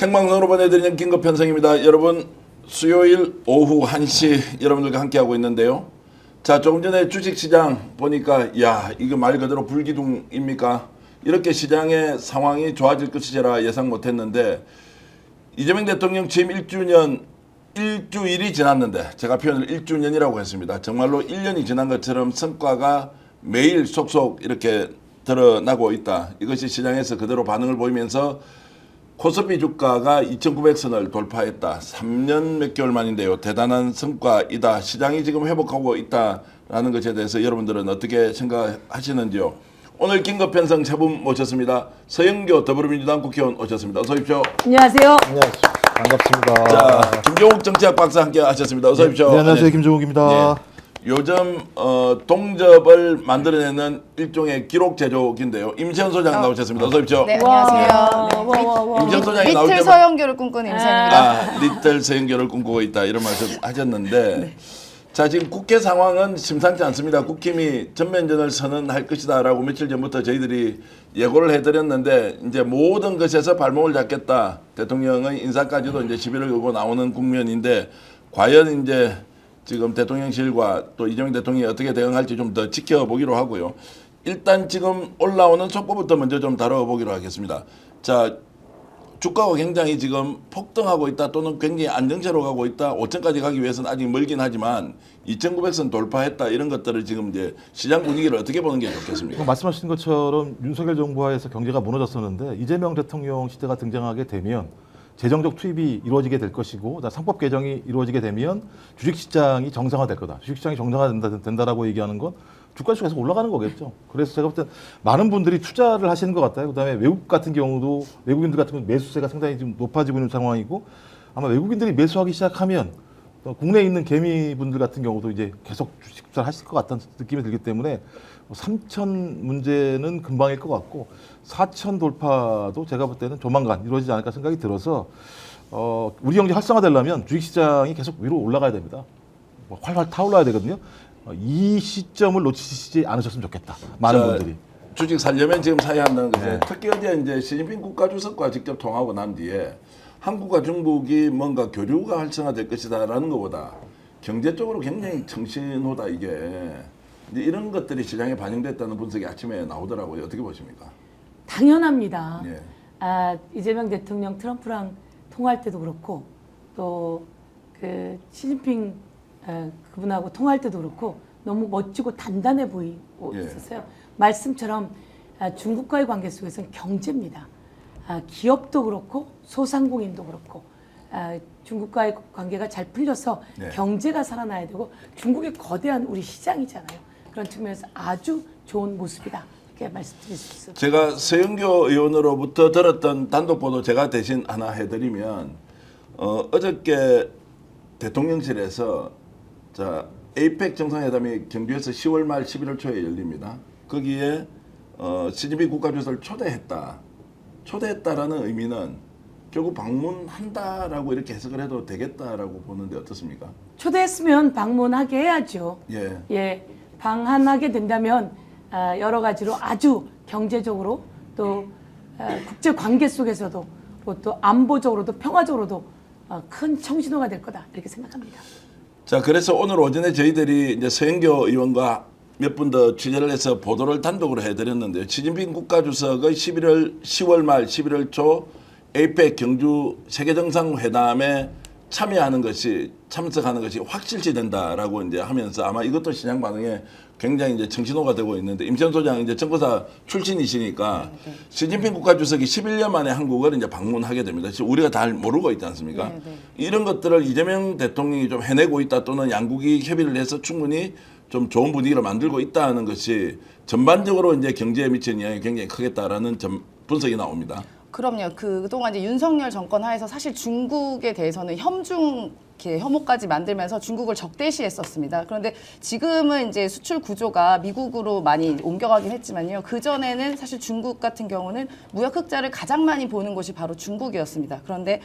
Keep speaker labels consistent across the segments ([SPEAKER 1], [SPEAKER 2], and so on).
[SPEAKER 1] 생방송으로 보내드리는 긴급 편성입니다. 여러분 수요일 오후 1시 여러분들과 함께하고 있는데요. 자, 조금 전에 주식시장 보니까 야 이거 말 그대로 불기둥입니까? 이렇게 시장의 상황이 좋아질 것이라 예상 못했는데 이재명 대통령 취임 1주년 일주일이 지났는데 제가 표현을 1주년이라고 했습니다. 정말로 1년이 지난 것처럼 성과가 매일 속속 이렇게 드러나고 있다. 이것이 시장에서 그대로 반응을 보이면서 코스피 주가가 2,900선을 돌파했다. 3년 몇 개월 만인데요. 대단한 성과이다. 시장이 지금 회복하고 있다라는 것에 대해서 여러분들은 어떻게 생각하시는지요? 오늘 긴급 편성 세 분 모셨습니다. 서영교 더불어민주당 국회의원 오셨습니다. 어서 오십시오.
[SPEAKER 2] 안녕하세요.
[SPEAKER 3] 안녕하세요. 반갑습니다.
[SPEAKER 1] 자, 김종욱 정치학 박사 함께 하셨습니다. 어서 오십시오.
[SPEAKER 3] 네, 안녕하세요. 김종욱입니다.
[SPEAKER 1] 예. 요즘 동접을 만들어내는 일종의 기록 제조기인데요. 임시현 소장 나오셨습니다. 어서 오십시오.
[SPEAKER 4] 네, 안녕하세요.
[SPEAKER 1] 임시현 소장이 나올
[SPEAKER 4] 리틀
[SPEAKER 1] 때마다
[SPEAKER 4] 서영교를 꿈꾸는 임시현입니다.
[SPEAKER 1] 리틀 서영교를 꿈꾸고 있다 이런 말씀 하셨는데 자, 지금 국회 상황은 심상치 않습니다. 국힘이 전면전을 선언할 것이다라고 며칠 전부터 저희들이 예고를 해드렸는데 이제 모든 것에서 발목을 잡겠다. 대통령의 인사까지도 이제 시비를 걸고 나오는 국면인데 과연 이제 지금 대통령실과 또 이재명 대통령이 어떻게 대응할지 좀 더 지켜보기로 하고요. 일단 지금 올라오는 속보부터 먼저 좀 다뤄보기로 하겠습니다. 자, 주가가 굉장히 지금 폭등하고 있다 또는 굉장히 안정세로 가고 있다. 5천까지 가기 위해서는 아직 멀긴 하지만 2,900선 돌파했다. 이런 것들을 지금 이제 시장 분위기를 어떻게 보는 게 좋겠습니까?
[SPEAKER 3] 말씀하신 것처럼 윤석열 정부 하에서 경제가 무너졌었는데 이재명 대통령 시대가 등장하게 되면 재정적 투입이 이루어지게 될 것이고 상법 개정이 이루어지게 되면 주식시장이 정상화될 거다. 주식시장이 정상화된다라고 얘기하는 건 주가가 계속 올라가는 거겠죠. 그래서 제가 볼 땐 많은 분들이 투자를 하시는 것 같아요. 그다음에 외국 같은 경우도 외국인들 같은 경우 매수세가 상당히 지금 높아지고 있는 상황이고 아마 외국인들이 매수하기 시작하면 또 국내에 있는 개미분들 같은 경우도 이제 계속 주식 투자를 하실 것 같다는 느낌이 들기 때문에 3천 문제는 금방일 것 같고 4천 돌파도 제가 볼 때는 조만간 이루어지지 않을까 생각이 들어서 우리 경제 활성화되려면 주식시장이 계속 위로 올라가야 됩니다. 활활 타올라야 되거든요. 이 시점을 놓치지 않으셨으면 좋겠다. 많은 분들이.
[SPEAKER 1] 주식 살려면 지금 사야 한다는 거죠. 특히 어제 이제 시진핑 국가주석과 직접 통하고 난 뒤에 한국과 중국이 뭔가 교류가 활성화될 것이다라는 것보다 경제 쪽으로 굉장히 청신호다 이게. 이제 이런 것들이 시장에 반영됐다는 분석이 아침에 나오더라고요. 어떻게 보십니까?
[SPEAKER 2] 당연합니다.
[SPEAKER 1] 예.
[SPEAKER 2] 이재명 대통령 트럼프랑 통화할 때도 그렇고 또 그 시진핑 그분하고 통화할 때도 그렇고 너무 멋지고 단단해 보이고
[SPEAKER 1] 예.
[SPEAKER 2] 있었어요. 말씀처럼 중국과의 관계 속에서는 경제입니다. 기업도 그렇고 소상공인도 그렇고 중국과의 관계가 잘 풀려서
[SPEAKER 1] 네.
[SPEAKER 2] 경제가 살아나야 되고 중국의 거대한 우리 시장이잖아요. 그런 측면에서 아주 좋은 모습이다. 이렇게 말씀드릴 수 있습니다.
[SPEAKER 1] 제가 서영교 의원으로부터 들었던 단독 보도 제가 대신 하나 해드리면 어저께 대통령실에서 자 에이펙 정상회담이 경주에서 10월 말 11월 초에 열립니다. 거기에 시진핑 국가주석을 초대했다라는 의미는 결국 방문한다라고 이렇게 해석을 해도 되겠다라고 보는데 어떻습니까?
[SPEAKER 2] 초대했으면 방문하게 해야죠.
[SPEAKER 1] 예.
[SPEAKER 2] 방한하게 된다면 여러 가지로 아주 경제적으로 또 국제 관계 속에서도 또 안보적으로도 평화적으로도 큰 청신호가 될 거다 이렇게 생각합니다.
[SPEAKER 1] 자, 그래서 오늘 오전에 저희들이 이제 서영교 의원과 몇 분 더 취재를 해서 보도를 단독으로 해드렸는데요. 시진핑 국가주석의 10월 말 11월 초 에이펙 경주 세계정상회담에 참석하는 것이 확실시된다라고 이제 하면서 아마 이것도 시장 반응에 굉장히 이제 청신호가 되고 있는데 임시현 소장 이제 정보사 출신이시니까 시진핑 국가주석이 11년 만에 한국을 이제 방문하게 됩니다. 지금 우리가 다 모르고 있지 않습니까? 이런 것들을 이재명 대통령이 좀 해내고 있다 또는 양국이 협의를 해서 충분히 좀 좋은 분위기를 만들고 있다는 것이 전반적으로 이제 경제에 미치는 영향이 굉장히 크겠다라는 분석이 나옵니다.
[SPEAKER 4] 그럼요. 그동안 이제 윤석열 정권 하에서 사실 중국에 대해서는 혐오까지 만들면서 중국을 적대시했었습니다. 그런데 지금은 이제 수출 구조가 미국으로 많이 옮겨가긴 했지만요. 그전에는 사실 중국 같은 경우는 무역 흑자를 가장 많이 보는 곳이 바로 중국이었습니다. 그런데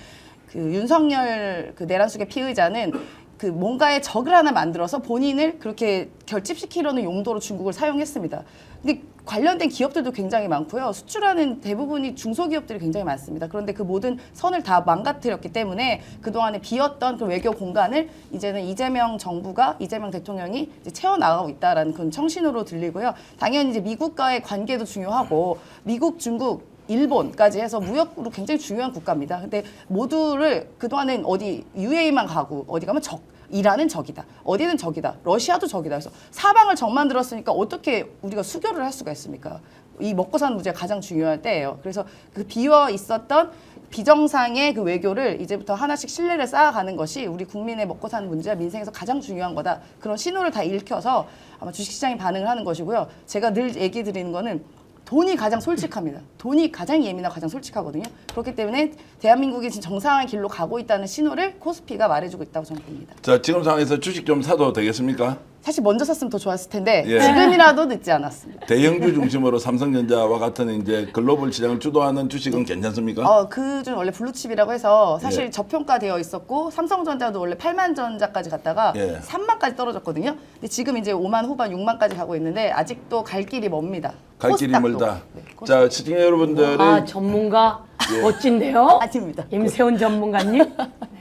[SPEAKER 4] 그 윤석열 그 내란숙의 피의자는 그 뭔가의 적을 하나 만들어서 본인을 그렇게 결집시키려는 용도로 중국을 사용했습니다. 근데 관련된 기업들도 굉장히 많고요. 수출하는 대부분이 중소기업들이 굉장히 많습니다. 그런데 그 모든 선을 다 망가뜨렸기 때문에 그동안에 비었던 그 외교 공간을 이제는 이재명 정부가 이재명 대통령이 이제 채워나가고 있다라는 그런 청신호로 들리고요. 당연히 이제 미국과의 관계도 중요하고 미국, 중국, 일본까지 해서 무역으로 굉장히 중요한 국가입니다. 근데 모두를 그동안은 어디 UAE만 가고 어디 가면 이란은 적이다. 어디는 적이다. 러시아도 적이다. 그래서 사방을 적만 들었으니까 어떻게 우리가 수교를 할 수가 있습니까? 이 먹고 사는 문제가 가장 중요할 때예요. 그래서 그 비어 있었던 비정상의 그 외교를 이제부터 하나씩 신뢰를 쌓아가는 것이 우리 국민의 먹고 사는 문제와 민생에서 가장 중요한 거다. 그런 신호를 다 읽혀서 아마 주식시장이 반응을 하는 것이고요. 제가 늘 얘기 드리는 거는 돈이 가장 솔직합니다. 돈이 가장 예민하고 가장 솔직하거든요. 그렇기 때문에 대한민국이 지금 정상의 길로 가고 있다는 신호를 코스피가 말해주고 있다고 저는 봅니다.
[SPEAKER 1] 자, 지금 상황에서 주식 좀 사도 되겠습니까?
[SPEAKER 4] 사실 먼저 샀으면 더 좋았을 텐데
[SPEAKER 1] 예.
[SPEAKER 4] 지금이라도 늦지 않았습니다.
[SPEAKER 1] 대형주 중심으로 삼성전자와 같은 이제 글로벌 시장을 주도하는 주식은 괜찮습니까?
[SPEAKER 4] 그중 원래 블루칩이라고 해서 사실
[SPEAKER 1] 예.
[SPEAKER 4] 저평가되어 있었고 삼성전자도 원래 8만 전자까지 갔다가
[SPEAKER 1] 예.
[SPEAKER 4] 3만까지 떨어졌거든요. 근데 지금 이제 5만 후반 6만까지 가고 있는데 아직도 갈 길이 멉니다.
[SPEAKER 1] 갈 길이
[SPEAKER 4] 코스닥도.
[SPEAKER 1] 멀다.
[SPEAKER 4] 네,
[SPEAKER 1] 자, 시청자 여러분들이
[SPEAKER 2] 아, 전문가 멋진데요.
[SPEAKER 4] 아닙니다.
[SPEAKER 2] 임세훈 전문가님.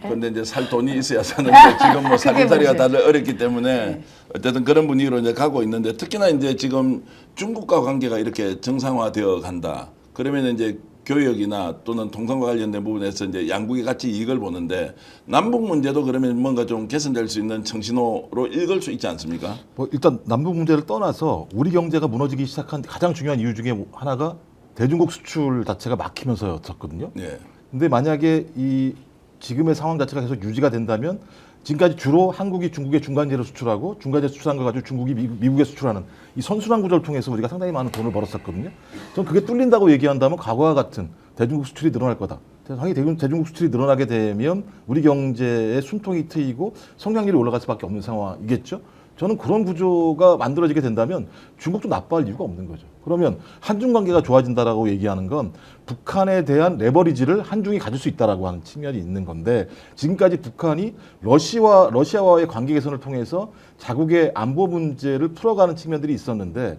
[SPEAKER 1] 근데 이제 살 돈이 있어야 사는데 지금 뭐 살림살이가
[SPEAKER 4] 문제.
[SPEAKER 1] 다들 어렵기 때문에 어쨌든 그런 분위기로 이제 가고 있는데 특히나 이제 지금 중국과 관계가 이렇게 정상화되어 간다. 그러면 이제 교역이나 또는 통상과 관련된 부분에서 이제 양국이 같이 이익을 보는데 남북 문제도 그러면 뭔가 좀 개선될 수 있는 청신호로 읽을 수 있지 않습니까?
[SPEAKER 3] 뭐 일단 남북 문제를 떠나서 우리 경제가 무너지기 시작한 가장 중요한 이유 중에 하나가 대중국 수출 자체가 막히면서였었거든요.
[SPEAKER 1] 예.
[SPEAKER 3] 근데 만약에 이 지금의 상황 자체가 계속 유지가 된다면 지금까지 주로 한국이 중국에 중간재를 수출하고 중간재 수출한 걸 가지고 중국이 미국에 수출하는 이 선순환 구조를 통해서 우리가 상당히 많은 돈을 벌었었거든요. 저는 그게 뚫린다고 얘기한다면 과거와 같은 대중국 수출이 늘어날 거다. 당연히 대중국 수출이 늘어나게 되면 우리 경제의 숨통이 트이고 성장률이 올라갈 수밖에 없는 상황이겠죠. 저는 그런 구조가 만들어지게 된다면 중국도 나빠할 이유가 없는 거죠. 그러면 한중 관계가 좋아진다라고 얘기하는 건 북한에 대한 레버리지를 한중이 가질 수 있다라고 하는 측면이 있는 건데 지금까지 북한이 러시아와의 관계 개선을 통해서 자국의 안보 문제를 풀어가는 측면들이 있었는데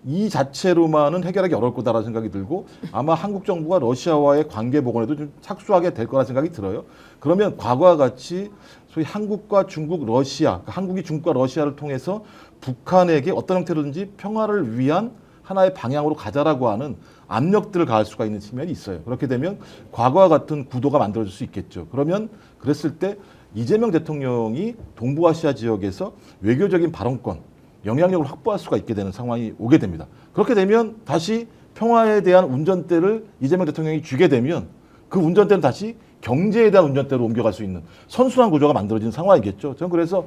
[SPEAKER 3] 이 자체로만은 해결하기 어려울 거다라는 생각이 들고 아마 한국 정부가 러시아와의 관계 복원에도 좀 착수하게 될 거라 생각이 들어요. 그러면 과거와 같이 소위 한국과 중국, 러시아, 한국이 중국과 러시아를 통해서 북한에게 어떤 형태로든지 평화를 위한 하나의 방향으로 가자라고 하는 압력들을 가할 수가 있는 측면이 있어요. 그렇게 되면 과거와 같은 구도가 만들어질 수 있겠죠. 그러면 그랬을 때 이재명 대통령이 동부아시아 지역에서 외교적인 발언권, 영향력을 확보할 수가 있게 되는 상황이 오게 됩니다. 그렇게 되면 다시 평화에 대한 운전대를 이재명 대통령이 쥐게 되면 그 운전대는 다시 경제에 대한 운전대로 옮겨갈 수 있는 선순환 구조가 만들어지는 상황이겠죠. 저는 그래서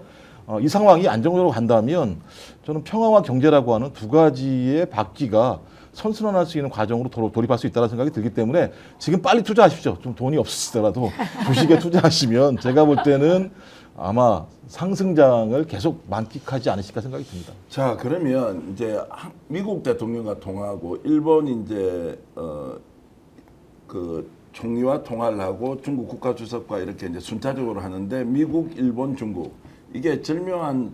[SPEAKER 3] 이 상황이 안정적으로 간다면 저는 평화와 경제라고 하는 두 가지의 바퀴가 선순환할 수 있는 과정으로 돌입할 수 있다는 생각이 들기 때문에 지금 빨리 투자하십시오. 좀 돈이 없으시더라도 주식에 투자하시면 제가 볼 때는 아마 상승장을 계속 만끽하지 않으실까 생각이 듭니다.
[SPEAKER 1] 자, 그러면 이제 미국 대통령과 통화하고 일본 이제 그 총리와 통화를 하고 중국 국가주석과 이렇게 이제 순차적으로 하는데 미국, 일본, 중국 이게 절묘한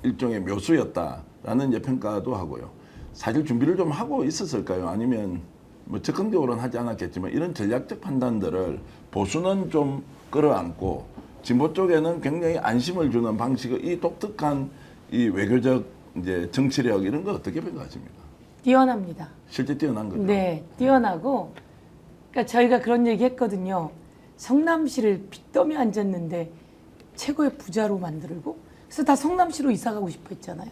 [SPEAKER 1] 일종의 묘수였다라는 이제 평가도 하고요. 사실 준비를 좀 하고 있었을까요? 아니면 뭐 적극적으로는 하지 않았겠지만 이런 전략적 판단들을 보수는 좀 끌어안고 진보 쪽에는 굉장히 안심을 주는 방식의 이 독특한 이 외교적 이제 정치력 이런 거 어떻게 평가하십니까?
[SPEAKER 2] 뛰어납니다.
[SPEAKER 1] 실제 뛰어난 거죠.
[SPEAKER 2] 네, 뛰어나고 그러니까 저희가 그런 얘기 했거든요. 성남시를 빚더미 앉았는데 최고의 부자로 만들고 그래서 다 성남시로 이사 가고 싶어 했잖아요.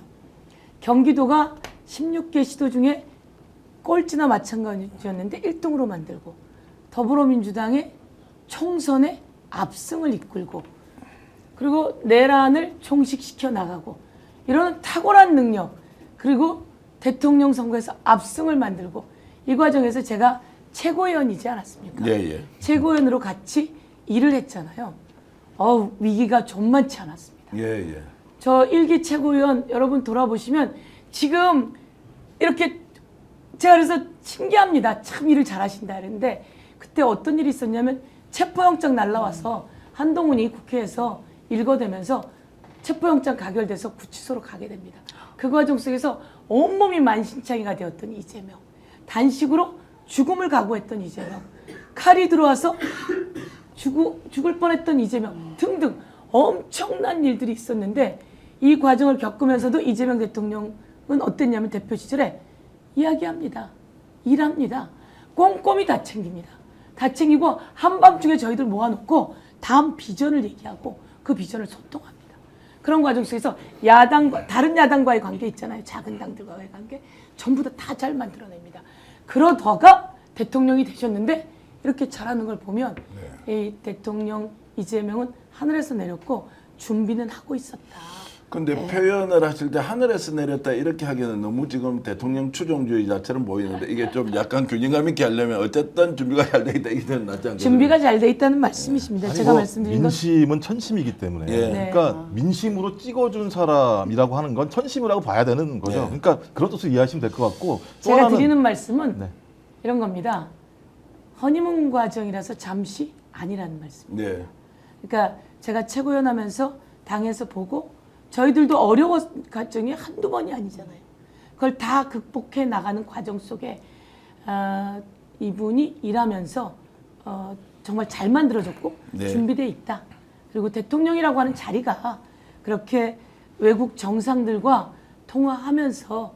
[SPEAKER 2] 경기도가 16개 시도 중에 꼴찌나 마찬가지였는데 1등으로 만들고 더불어민주당의 총선에 압승을 이끌고 그리고 내란을 종식시켜 나가고 이런 탁월한 능력 그리고 대통령 선거에서 압승을 만들고 이 과정에서 제가 최고위원이지 않았습니까?
[SPEAKER 1] 예.
[SPEAKER 2] 최고위원으로 같이 일을 했잖아요. 위기가 좀만치 않았습니다.
[SPEAKER 1] 예.
[SPEAKER 2] 저 1기 최고위원 여러분 돌아보시면 지금 이렇게 제가 그래서 신기합니다. 참 일을 잘하신다 그랬는데 그때 어떤 일이 있었냐면 체포영장 날라와서 한동훈이 국회에서 읽어대면서 체포영장 가결돼서 구치소로 가게 됩니다. 그 과정 속에서 온몸이 만신창이가 되었던 이재명, 단식으로 죽음을 각오했던 이재명, 칼이 들어와서 죽을 뻔했던 이재명 등등 엄청난 일들이 있었는데 이 과정을 겪으면서도 이재명 대통령은 어땠냐면 대표 시절에 이야기합니다. 일합니다. 꼼꼼히 다 챙깁니다. 다 챙기고 한밤중에 저희들 모아놓고 다음 비전을 얘기하고 그 비전을 소통합니다. 그런 과정 속에서 다른 야당과의 관계 있잖아요. 작은 당들과의 관계 전부 다 잘 만들어냅니다. 그러다가 대통령이 되셨는데 이렇게 잘하는 걸 보면 이 대통령 이재명은 하늘에서 내렸고 준비는 하고 있었다.
[SPEAKER 1] 근데 표현을 하실 때 하늘에서 내렸다 이렇게 하기에는 너무 지금 대통령 추종주의자처럼 보이는데 이게 좀 약간 균형감 있게 하려면 어쨌든 준비가 잘 돼 있다 이게 낫지 않겠어요?
[SPEAKER 2] 준비가 잘 돼 있다는 말씀이십니다. 제가 말씀드린 건
[SPEAKER 3] 민심은 천심이기 때문에
[SPEAKER 1] 예.
[SPEAKER 3] 그러니까 민심으로 찍어준 사람이라고 하는 건 천심이라고 봐야 되는 거죠.
[SPEAKER 1] 네.
[SPEAKER 3] 그러니까 그런 뜻을 이해하시면 될 것 같고 또
[SPEAKER 2] 제가
[SPEAKER 3] 하나는
[SPEAKER 2] 드리는 말씀은
[SPEAKER 3] 네.
[SPEAKER 2] 이런 겁니다. 허니문 과정이라서 잠시 아니라는 말씀입니다.
[SPEAKER 1] 네.
[SPEAKER 2] 그러니까 제가 최고위원하면서 당에서 보고 저희들도 어려운 과정이 한두 번이 아니잖아요. 그걸 다 극복해 나가는 과정 속에 이분이 일하면서 정말 잘 만들어졌고
[SPEAKER 1] 네.
[SPEAKER 2] 준비되어 있다. 그리고 대통령이라고 하는 자리가 그렇게 외국 정상들과 통화하면서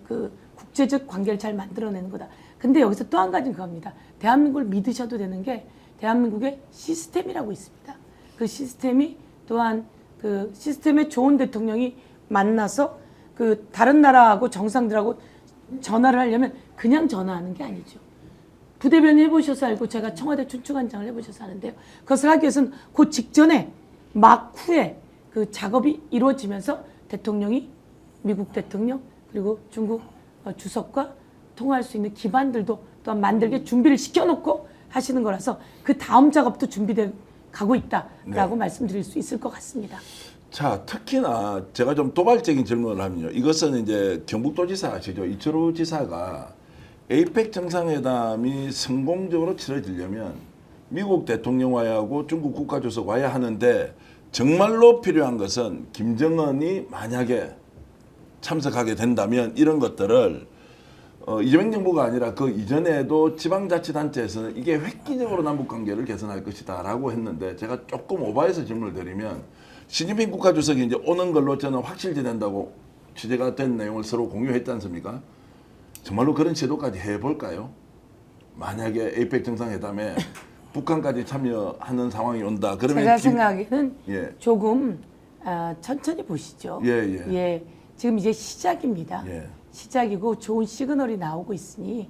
[SPEAKER 2] 그 국제적 관계를 잘 만들어내는 거다. 근데 여기서 또 한 가지는 그겁니다. 대한민국을 믿으셔도 되는 게 대한민국의 시스템이라고 있습니다. 그 시스템이 또한 그 시스템에 좋은 대통령이 만나서 그 다른 나라하고 정상들하고 전화를 하려면 그냥 전화하는 게 아니죠. 부대변인 해보셔서 알고 제가 청와대 춘추관장을 해보셔서 아는데요. 그것을 하기 위해서는 그 직전에 막 후에 그 작업이 이루어지면서 대통령이 미국 대통령 그리고 중국 주석과 통화할 수 있는 기반들도 또한 만들게 준비를 시켜놓고 하시는 거라서 그 다음 작업도 준비돼 가고 있다라고 말씀드릴 수 있을 것 같습니다.
[SPEAKER 1] 자, 특히나 제가 좀 도발적인 질문을 하면요. 이것은 이제 경북도지사 아시죠? 이철우 지사가 에이펙 정상회담이 성공적으로 치러지려면 미국 대통령과하고 중국 국가주석 와야 하는데 정말로 필요한 것은 김정은이 만약에 참석하게 된다면 이런 것들을 이재명 정부가 아니라 그 이전에도 지방자치단체에서는 이게 획기적으로 남북관계를 개선할 것이다 라고 했는데 제가 조금 오버해서 질문을 드리면 시진핑 국가주석이 이제 오는 걸로 저는 확실시 된다고 취재가 된 내용을 서로 공유했지 않습니까? 정말로 그런 시도까지 해볼까요? 만약에 에이펙 정상회담에 북한까지 참여하는 상황이 온다. 그러면
[SPEAKER 2] 제가 생각하기에는
[SPEAKER 1] 예.
[SPEAKER 2] 조금 천천히 보시죠.
[SPEAKER 1] 예.
[SPEAKER 2] 지금 이제 시작입니다.
[SPEAKER 1] 예.
[SPEAKER 2] 시작이고 좋은 시그널이 나오고 있으니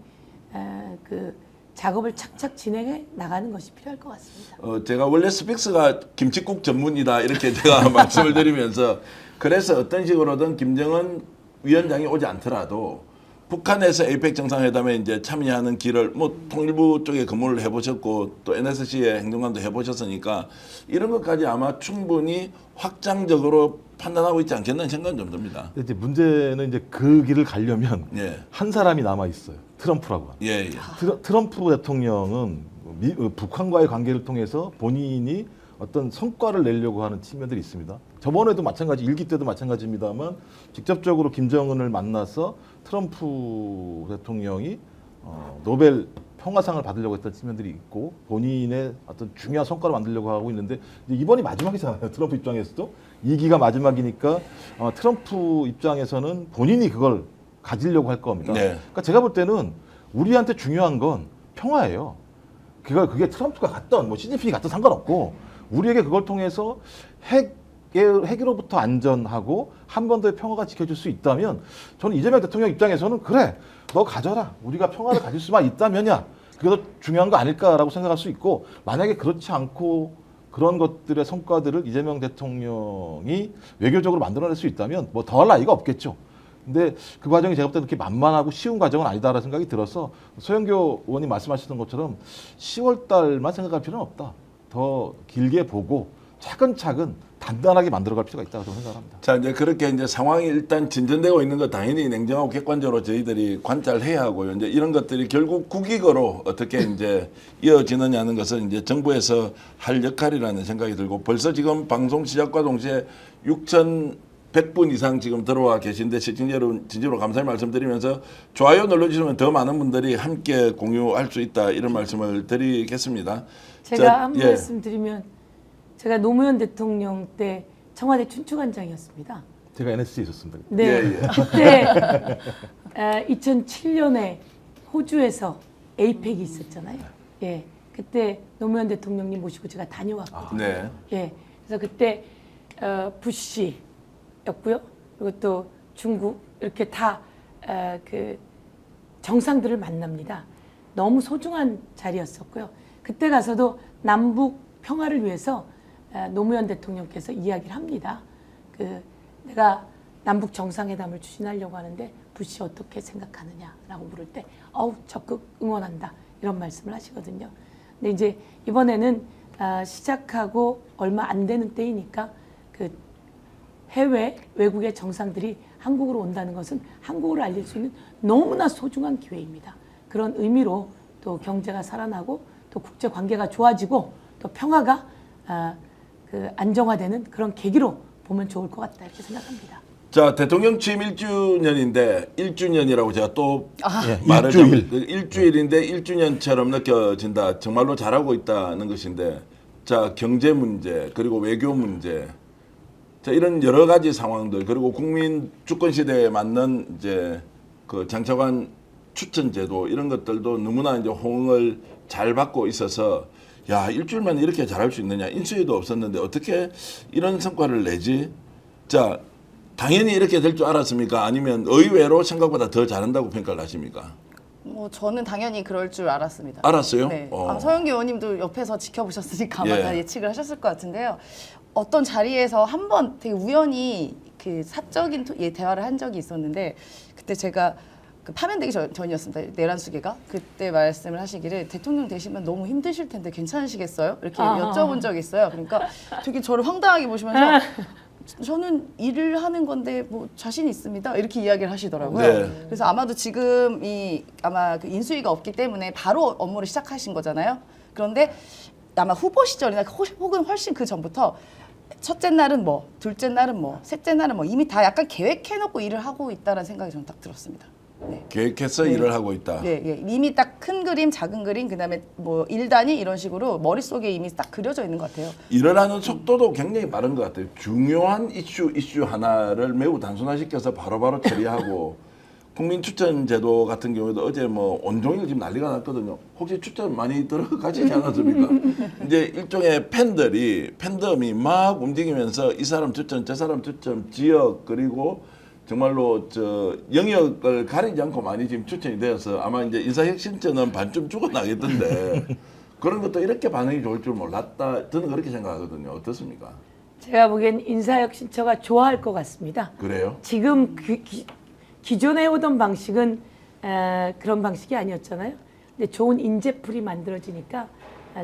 [SPEAKER 2] 그 작업을 착착 진행해 나가는 것이 필요할 것 같습니다.
[SPEAKER 1] 제가 원래 스픽스가 김치국 전문이다 이렇게 제가 말씀을 드리면서 그래서 어떤 식으로든 김정은 위원장이 오지 않더라도 북한에서 에이펙 정상회담에 이제 참여하는 길을 뭐 통일부 쪽에 근무를 해보셨고 또 NSC의 행정관도 해보셨으니까 이런 것까지 아마 충분히 확장적으로 판단하고 있지 않겠다는 생각은 좀 듭니다.
[SPEAKER 3] 이제 문제는 이제 그 길을 가려면
[SPEAKER 1] 예.
[SPEAKER 3] 한 사람이 남아 있어요. 트럼프라고.
[SPEAKER 1] 예.
[SPEAKER 3] 트럼프 대통령은 북한과의 관계를 통해서 본인이 어떤 성과를 내려고 하는 측면들이 있습니다. 저번에도 마찬가지, 일기 때도 마찬가지입니다만 직접적으로 김정은을 만나서 트럼프 대통령이 노벨 평화상을 받으려고 했던 측면들이 있고 본인의 어떤 중요한 성과를 만들려고 하고 있는데 이번이 마지막이잖아요. 트럼프 입장에서도 2기가 마지막이니까 트럼프 입장에서는 본인이 그걸 가지려고 할 겁니다.
[SPEAKER 1] 네.
[SPEAKER 3] 그러니까 제가 볼 때는 우리한테 중요한 건 평화예요. 그게 트럼프가 갔던 뭐 시진핑이 갔던 상관없고 우리에게 그걸 통해서 핵으로부터 안전하고 한 번 더 평화가 지켜질 수 있다면 저는 이재명 대통령 입장에서는 그래 너 가져라 우리가 평화를 가질 수만 있다면야 그게 더 중요한 거 아닐까라고 생각할 수 있고 만약에 그렇지 않고 그런 것들의 성과들을 이재명 대통령이 외교적으로 만들어낼 수 있다면 뭐 더할 나위가 없겠죠. 근데 그 과정이 제가 볼 때 그렇게 만만하고 쉬운 과정은 아니다라는 생각이 들어서 소영교 의원님 말씀하셨던 것처럼 10월 달만 생각할 필요는 없다. 더 길게 보고 차근차근 단단하게 만들어갈 필요가 있다고 저는 생각합니다.
[SPEAKER 1] 자, 이제 그렇게 이제 상황이 일단 진전되고 있는 거 당연히 냉정하고 객관적으로 저희들이 관찰해야 하고요. 이제 이런 것들이 결국 국익으로 어떻게 이제 이어지느냐는 것은 이제 정부에서 할 역할이라는 생각이 들고 벌써 지금 방송 시작과 동시에 6,100분 이상 지금 들어와 계신데 시청자 여러분 진심으로 감사의 말씀드리면서 좋아요 눌러주시면 더 많은 분들이 함께 공유할 수 있다 이런 말씀을 드리겠습니다.
[SPEAKER 2] 제가
[SPEAKER 1] 자,
[SPEAKER 2] 한
[SPEAKER 1] 예.
[SPEAKER 2] 말씀 드리면 제가 노무현 대통령 때 청와대 춘추관장이었습니다.
[SPEAKER 3] 제가 NSC에 있었습니다.
[SPEAKER 2] 네,
[SPEAKER 1] 예, 예.
[SPEAKER 2] 그때 2007년에 호주에서 에이펙이 있었잖아요. 예, 그때 노무현 대통령님 모시고 제가 다녀왔거든요.
[SPEAKER 1] 네.
[SPEAKER 2] 예, 그래서 그때 부시였고요. 그리고 또 중국 이렇게 다 그 정상들을 만납니다. 너무 소중한 자리였었고요. 그때 가서도 남북 평화를 위해서 노무현 대통령께서 이야기를 합니다. 그 내가 남북 정상회담을 추진하려고 하는데 부시 어떻게 생각하느냐라고 물을 때 적극 응원한다 이런 말씀을 하시거든요. 근데 이제 이번에는 시작하고 얼마 안 되는 때이니까 그 해외 외국의 정상들이 한국으로 온다는 것은 한국을 알릴 수 있는 너무나 소중한 기회입니다. 그런 의미로 또 경제가 살아나고 또 국제 관계가 좋아지고 또 평화가 그 안정화되는 그런 계기로 보면 좋을 것 같다 이렇게 생각합니다.
[SPEAKER 1] 자, 대통령 취임 1주년인데 1주년이라고 제가 또 말을
[SPEAKER 3] 일주일.
[SPEAKER 1] 좀, 일주일인데 1주년처럼 느껴진다. 정말로 잘하고 있다는 것인데 자, 경제 문제 그리고 외교 문제 자, 이런 여러 가지 상황들 그리고 국민 주권 시대에 맞는 이제 그 장차관 추천 제도 이런 것들도 너무나 이제 호응을 잘 받고 있어서 야, 일주일 만에 이렇게 잘할 수 있느냐. 인수위도 없었는데 어떻게 이런 성과를 내지? 자, 당연히 이렇게 될 줄 알았습니까? 아니면 의외로 생각보다 더 잘한다고 평가를 하십니까?
[SPEAKER 4] 뭐 저는 당연히 그럴 줄 알았습니다.
[SPEAKER 1] 알았어요?
[SPEAKER 4] 네.
[SPEAKER 1] 어.
[SPEAKER 4] 서영기 의원님도 옆에서 지켜보셨으니까 아마
[SPEAKER 1] 예.
[SPEAKER 4] 다 예측을 하셨을 것 같은데요. 어떤 자리에서 한번 되게 우연히 그 사적인 대화를 한 적이 있었는데 그때 제가 그 파면되기 전이었습니다. 내란수계가 그때 말씀을 하시기를 대통령 되시면 너무 힘드실 텐데 괜찮으시겠어요? 이렇게 여쭤본 적이 있어요. 그러니까 되게 저를 황당하게 보시면서 저는 일을 하는 건데 뭐 자신 있습니다. 이렇게 이야기를 하시더라고요.
[SPEAKER 1] 네.
[SPEAKER 4] 그래서 아마도 지금 아마 그 인수위가 없기 때문에 바로 업무를 시작하신 거잖아요. 그런데 아마 후보 시절이나 혹은 훨씬 그 전부터 첫째 날은 뭐, 둘째 날은 뭐, 셋째 날은 뭐 이미 다 약간 계획해놓고 일을 하고 있다는 생각이 저는 딱 들었습니다. 네.
[SPEAKER 1] 계획해서
[SPEAKER 4] 네.
[SPEAKER 1] 일을 하고 있다.
[SPEAKER 4] 예, 예. 이미 딱 큰 그림, 작은 그림, 그다음에 뭐 1단위 이런 식으로 머릿속에 이미 딱 그려져 있는 것 같아요.
[SPEAKER 1] 일어나는 속도도 굉장히 빠른 것 같아요. 중요한 이슈 하나를 매우 단순화시켜서 바로바로 처리하고 국민 추천 제도 같은 경우에도 어제 뭐 온종일 지금 난리가 났거든요. 혹시 추천 많이 들어가시지 않았습니까? 이제 일종의 팬덤이 막 움직이면서 이 사람 추천, 저 사람 추천, 지역 그리고 정말로 저 영역을 가리지 않고 많이 지금 추천이 되어서 아마 이제 인사혁신처는 반쯤 죽어나겠던데 그런 것도 이렇게 반응이 좋을 줄 몰랐다. 저는 그렇게 생각하거든요. 어떻습니까?
[SPEAKER 2] 제가 보기엔 인사혁신처가 좋아할 것 같습니다.
[SPEAKER 1] 그래요?
[SPEAKER 2] 지금 기존에 오던 방식은 그런 방식이 아니었잖아요. 근데 좋은 인재풀이 만들어지니까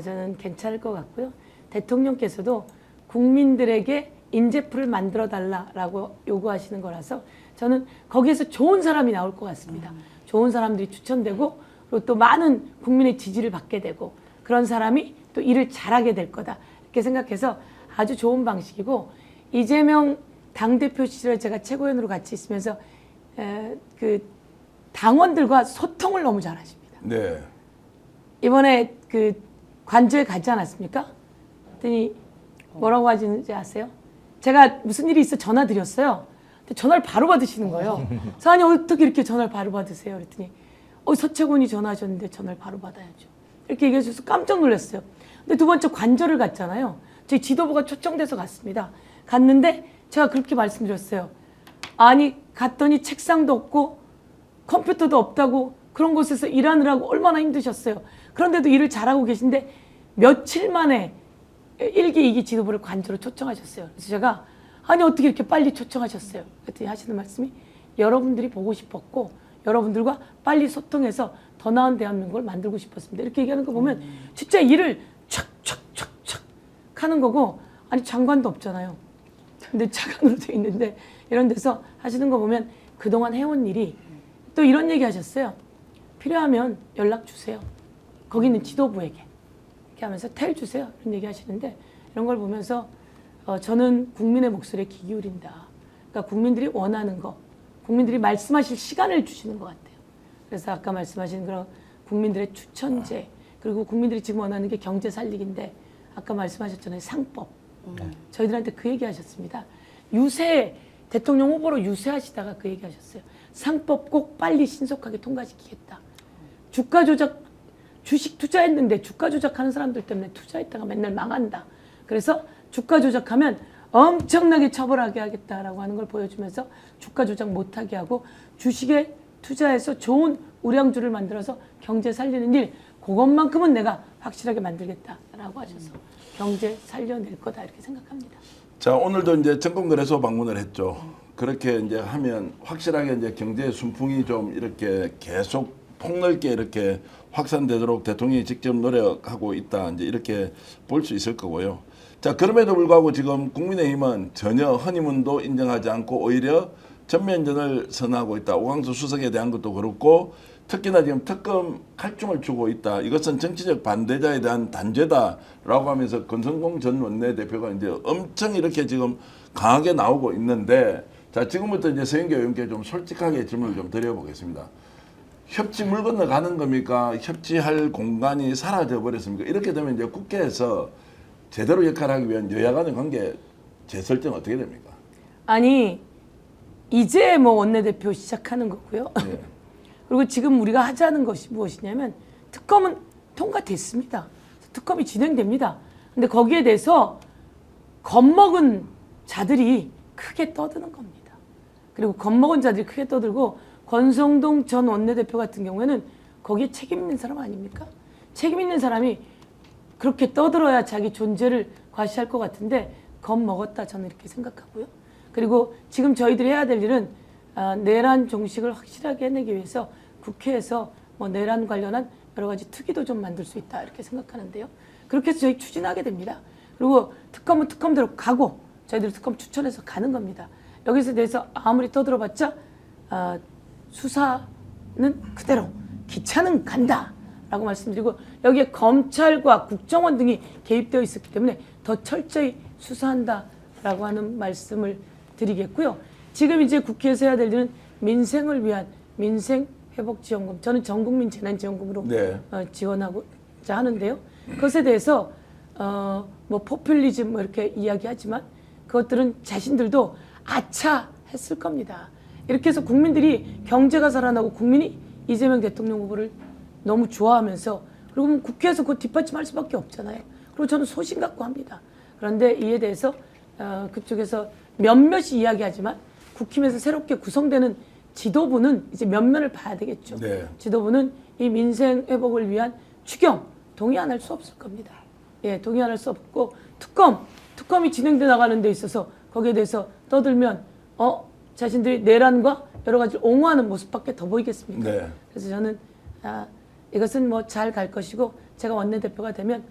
[SPEAKER 2] 저는 괜찮을 것 같고요. 대통령께서도 국민들에게 인재풀을 만들어 달라라고 요구하시는 거라서 저는 거기에서 좋은 사람이 나올 것 같습니다. 좋은 사람들이 추천되고 그리고 또 많은 국민의 지지를 받게 되고 그런 사람이 또 일을 잘하게 될 거다 이렇게 생각해서 아주 좋은 방식이고 이재명 당대표 시절에 제가 최고위원으로 같이 있으면서 그 당원들과 소통을 너무 잘하십니다.
[SPEAKER 1] 네.
[SPEAKER 2] 이번에 그 관저에 가지 않았습니까? 그랬더니 뭐라고 하시는지 아세요? 제가 무슨 일이 있어 전화 드렸어요. 근데 전화를 바로 받으시는 거예요. 그래서 아니 어떻게 이렇게 전화를 바로 받으세요? 그랬더니 서채군이 전화하셨는데 전화를 바로 받아야죠. 이렇게 얘기해 주셔서 깜짝 놀랐어요. 근데 두 번째 관저를 갔잖아요. 저희 지도부가 초청돼서 갔습니다. 갔는데 제가 그렇게 말씀드렸어요. 아니 갔더니 책상도 없고 컴퓨터도 없다고 그런 곳에서 일하느라고 얼마나 힘드셨어요. 그런데도 일을 잘하고 계신데 며칠 만에 1기, 2기 지도부를 관저로 초청하셨어요. 그래서 제가 아니 어떻게 이렇게 빨리 초청하셨어요? 그랬더니 하시는 말씀이 여러분들이 보고 싶었고 여러분들과 빨리 소통해서 더 나은 대한민국을 만들고 싶었습니다. 이렇게 얘기하는 거 보면 진짜 일을 촥촥촥촥 하는 거고 아니 장관도 없잖아요. 근데 차관으로 돼 있는데 이런 데서 하시는 거 보면 그동안 해온 일이 또 이런 얘기 하셨어요. 필요하면 연락 주세요. 거기 있는 지도부에게. 이렇게 하면서 텔 주세요. 이런 얘기 하시는데 이런 걸 보면서 저는 국민의 목소리에 귀 기울인다. 그러니까 국민들이 원하는 거, 국민들이 말씀하실 시간을 주시는 것 같아요. 그래서 아까 말씀하신 그런 국민들의 추천제, 그리고 국민들이 지금 원하는 게 경제 살리기인데 아까 말씀하셨잖아요. 상법. 저희들한테 그 얘기 하셨습니다. 유세, 대통령 후보로 유세하시다가 그 얘기 하셨어요. 상법 꼭 빨리 신속하게 통과시키겠다. 주가 조작, 주식 투자했는데 주가 조작하는 사람들 때문에 투자했다가 맨날 망한다. 그래서 주가 조작하면 엄청나게 처벌하게 하겠다라고 하는 걸 보여주면서 주가 조작 못하게 하고 주식에 투자해서 좋은 우량주를 만들어서 경제 살리는 일, 그것만큼은 내가 확실하게 만들겠다라고 하셔서 경제 살려낼 거다 이렇게 생각합니다.
[SPEAKER 1] 자, 오늘도 이제 정권거래소 방문을 했죠. 그렇게 이제 하면 확실하게 이제 경제 순풍이 좀 이렇게 계속 폭넓게 이렇게 확산되도록 대통령이 직접 노력하고 있다. 이제 이렇게 볼 수 있을 거고요. 자, 그럼에도 불구하고 지금 국민의힘은 전혀 허니문도 인정하지 않고 오히려 전면전을 선언하고 있다. 오광수 수석에 대한 것도 그렇고 특히나 지금 특검 칼춤을 추고 있다. 이것은 정치적 반대자에 대한 단죄다라고 하면서 권성동 전 원내대표가 이제 엄청 이렇게 지금 강하게 나오고 있는데, 자, 지금부터 이제 서영교 의원께 좀 솔직하게 질문을 좀 드려보겠습니다. 협치 물 건너가는 겁니까? 협치할 공간이 사라져 버렸습니까? 이렇게 되면 이제 국회에서 제대로 역할하기 위한 여야 간의 관계 재설정 어떻게 됩니까?
[SPEAKER 2] 아니 이제 뭐 원내대표 시작하는 거고요.
[SPEAKER 1] 예.
[SPEAKER 2] 그리고 지금 우리가 하자는 것이 무엇이냐면 특검은 통과됐습니다. 특검이 진행됩니다. 근데 거기에 대해서 겁먹은 자들이 크게 떠드는 겁니다. 그리고 겁먹은 자들이 크게 떠들고 권성동 전 원내대표 같은 경우에는 거기에 책임 있는 사람 아닙니까? 책임 있는 사람이 그렇게 떠들어야 자기 존재를 과시할 것 같은데 겁먹었다 저는 이렇게 생각하고요. 그리고 지금 저희들이 해야 될 일은 내란 종식을 확실하게 해내기 위해서 국회에서 뭐 내란 관련한 여러 가지 특위도 좀 만들 수 있다 이렇게 생각하는데요. 그렇게 해서 저희 추진하게 됩니다. 그리고 특검은 특검대로 가고 저희들이 특검 추천해서 가는 겁니다. 여기서 대해서 아무리 떠들어봤자 수사는 그대로 기차는 간다 라고 말씀드리고 여기에 검찰과 국정원 등이 개입되어 있었기 때문에 더 철저히 수사한다 라고 하는 말씀을 드리겠고요. 지금 이제 국회에서 해야 될 일은 민생을 위한 민생회복지원금, 저는 전국민 재난지원금으로
[SPEAKER 1] 네.
[SPEAKER 2] 지원하고자 하는데요. 그것에 대해서 뭐 포퓰리즘 뭐 이렇게 이야기하지만 그것들은 자신들도 아차 했을 겁니다. 이렇게 해서 국민들이 경제가 살아나고 국민이 이재명 대통령 후보를 너무 좋아하면서 그리고 국회에서 그 뒷받침할 수밖에 없잖아요. 그리고 저는 소신 갖고 합니다. 그런데 이에 대해서 그쪽에서 몇몇이 이야기하지만 국힘에서 새롭게 구성되는 지도부는 이제 면면을 봐야 되겠죠.
[SPEAKER 1] 네.
[SPEAKER 2] 지도부는 이 민생 회복을 위한 추경 동의 안 할 수 없을 겁니다. 예, 동의 안 할 수 없고 특검이 진행돼 나가는 데 있어서 거기에 대해서 떠들면 자신들이 내란과 여러 가지 옹호하는 모습밖에 더 보이겠습니까?
[SPEAKER 1] 네.
[SPEAKER 2] 그래서 저는 이것은 뭐 잘 갈 것이고 제가 원내대표가 되면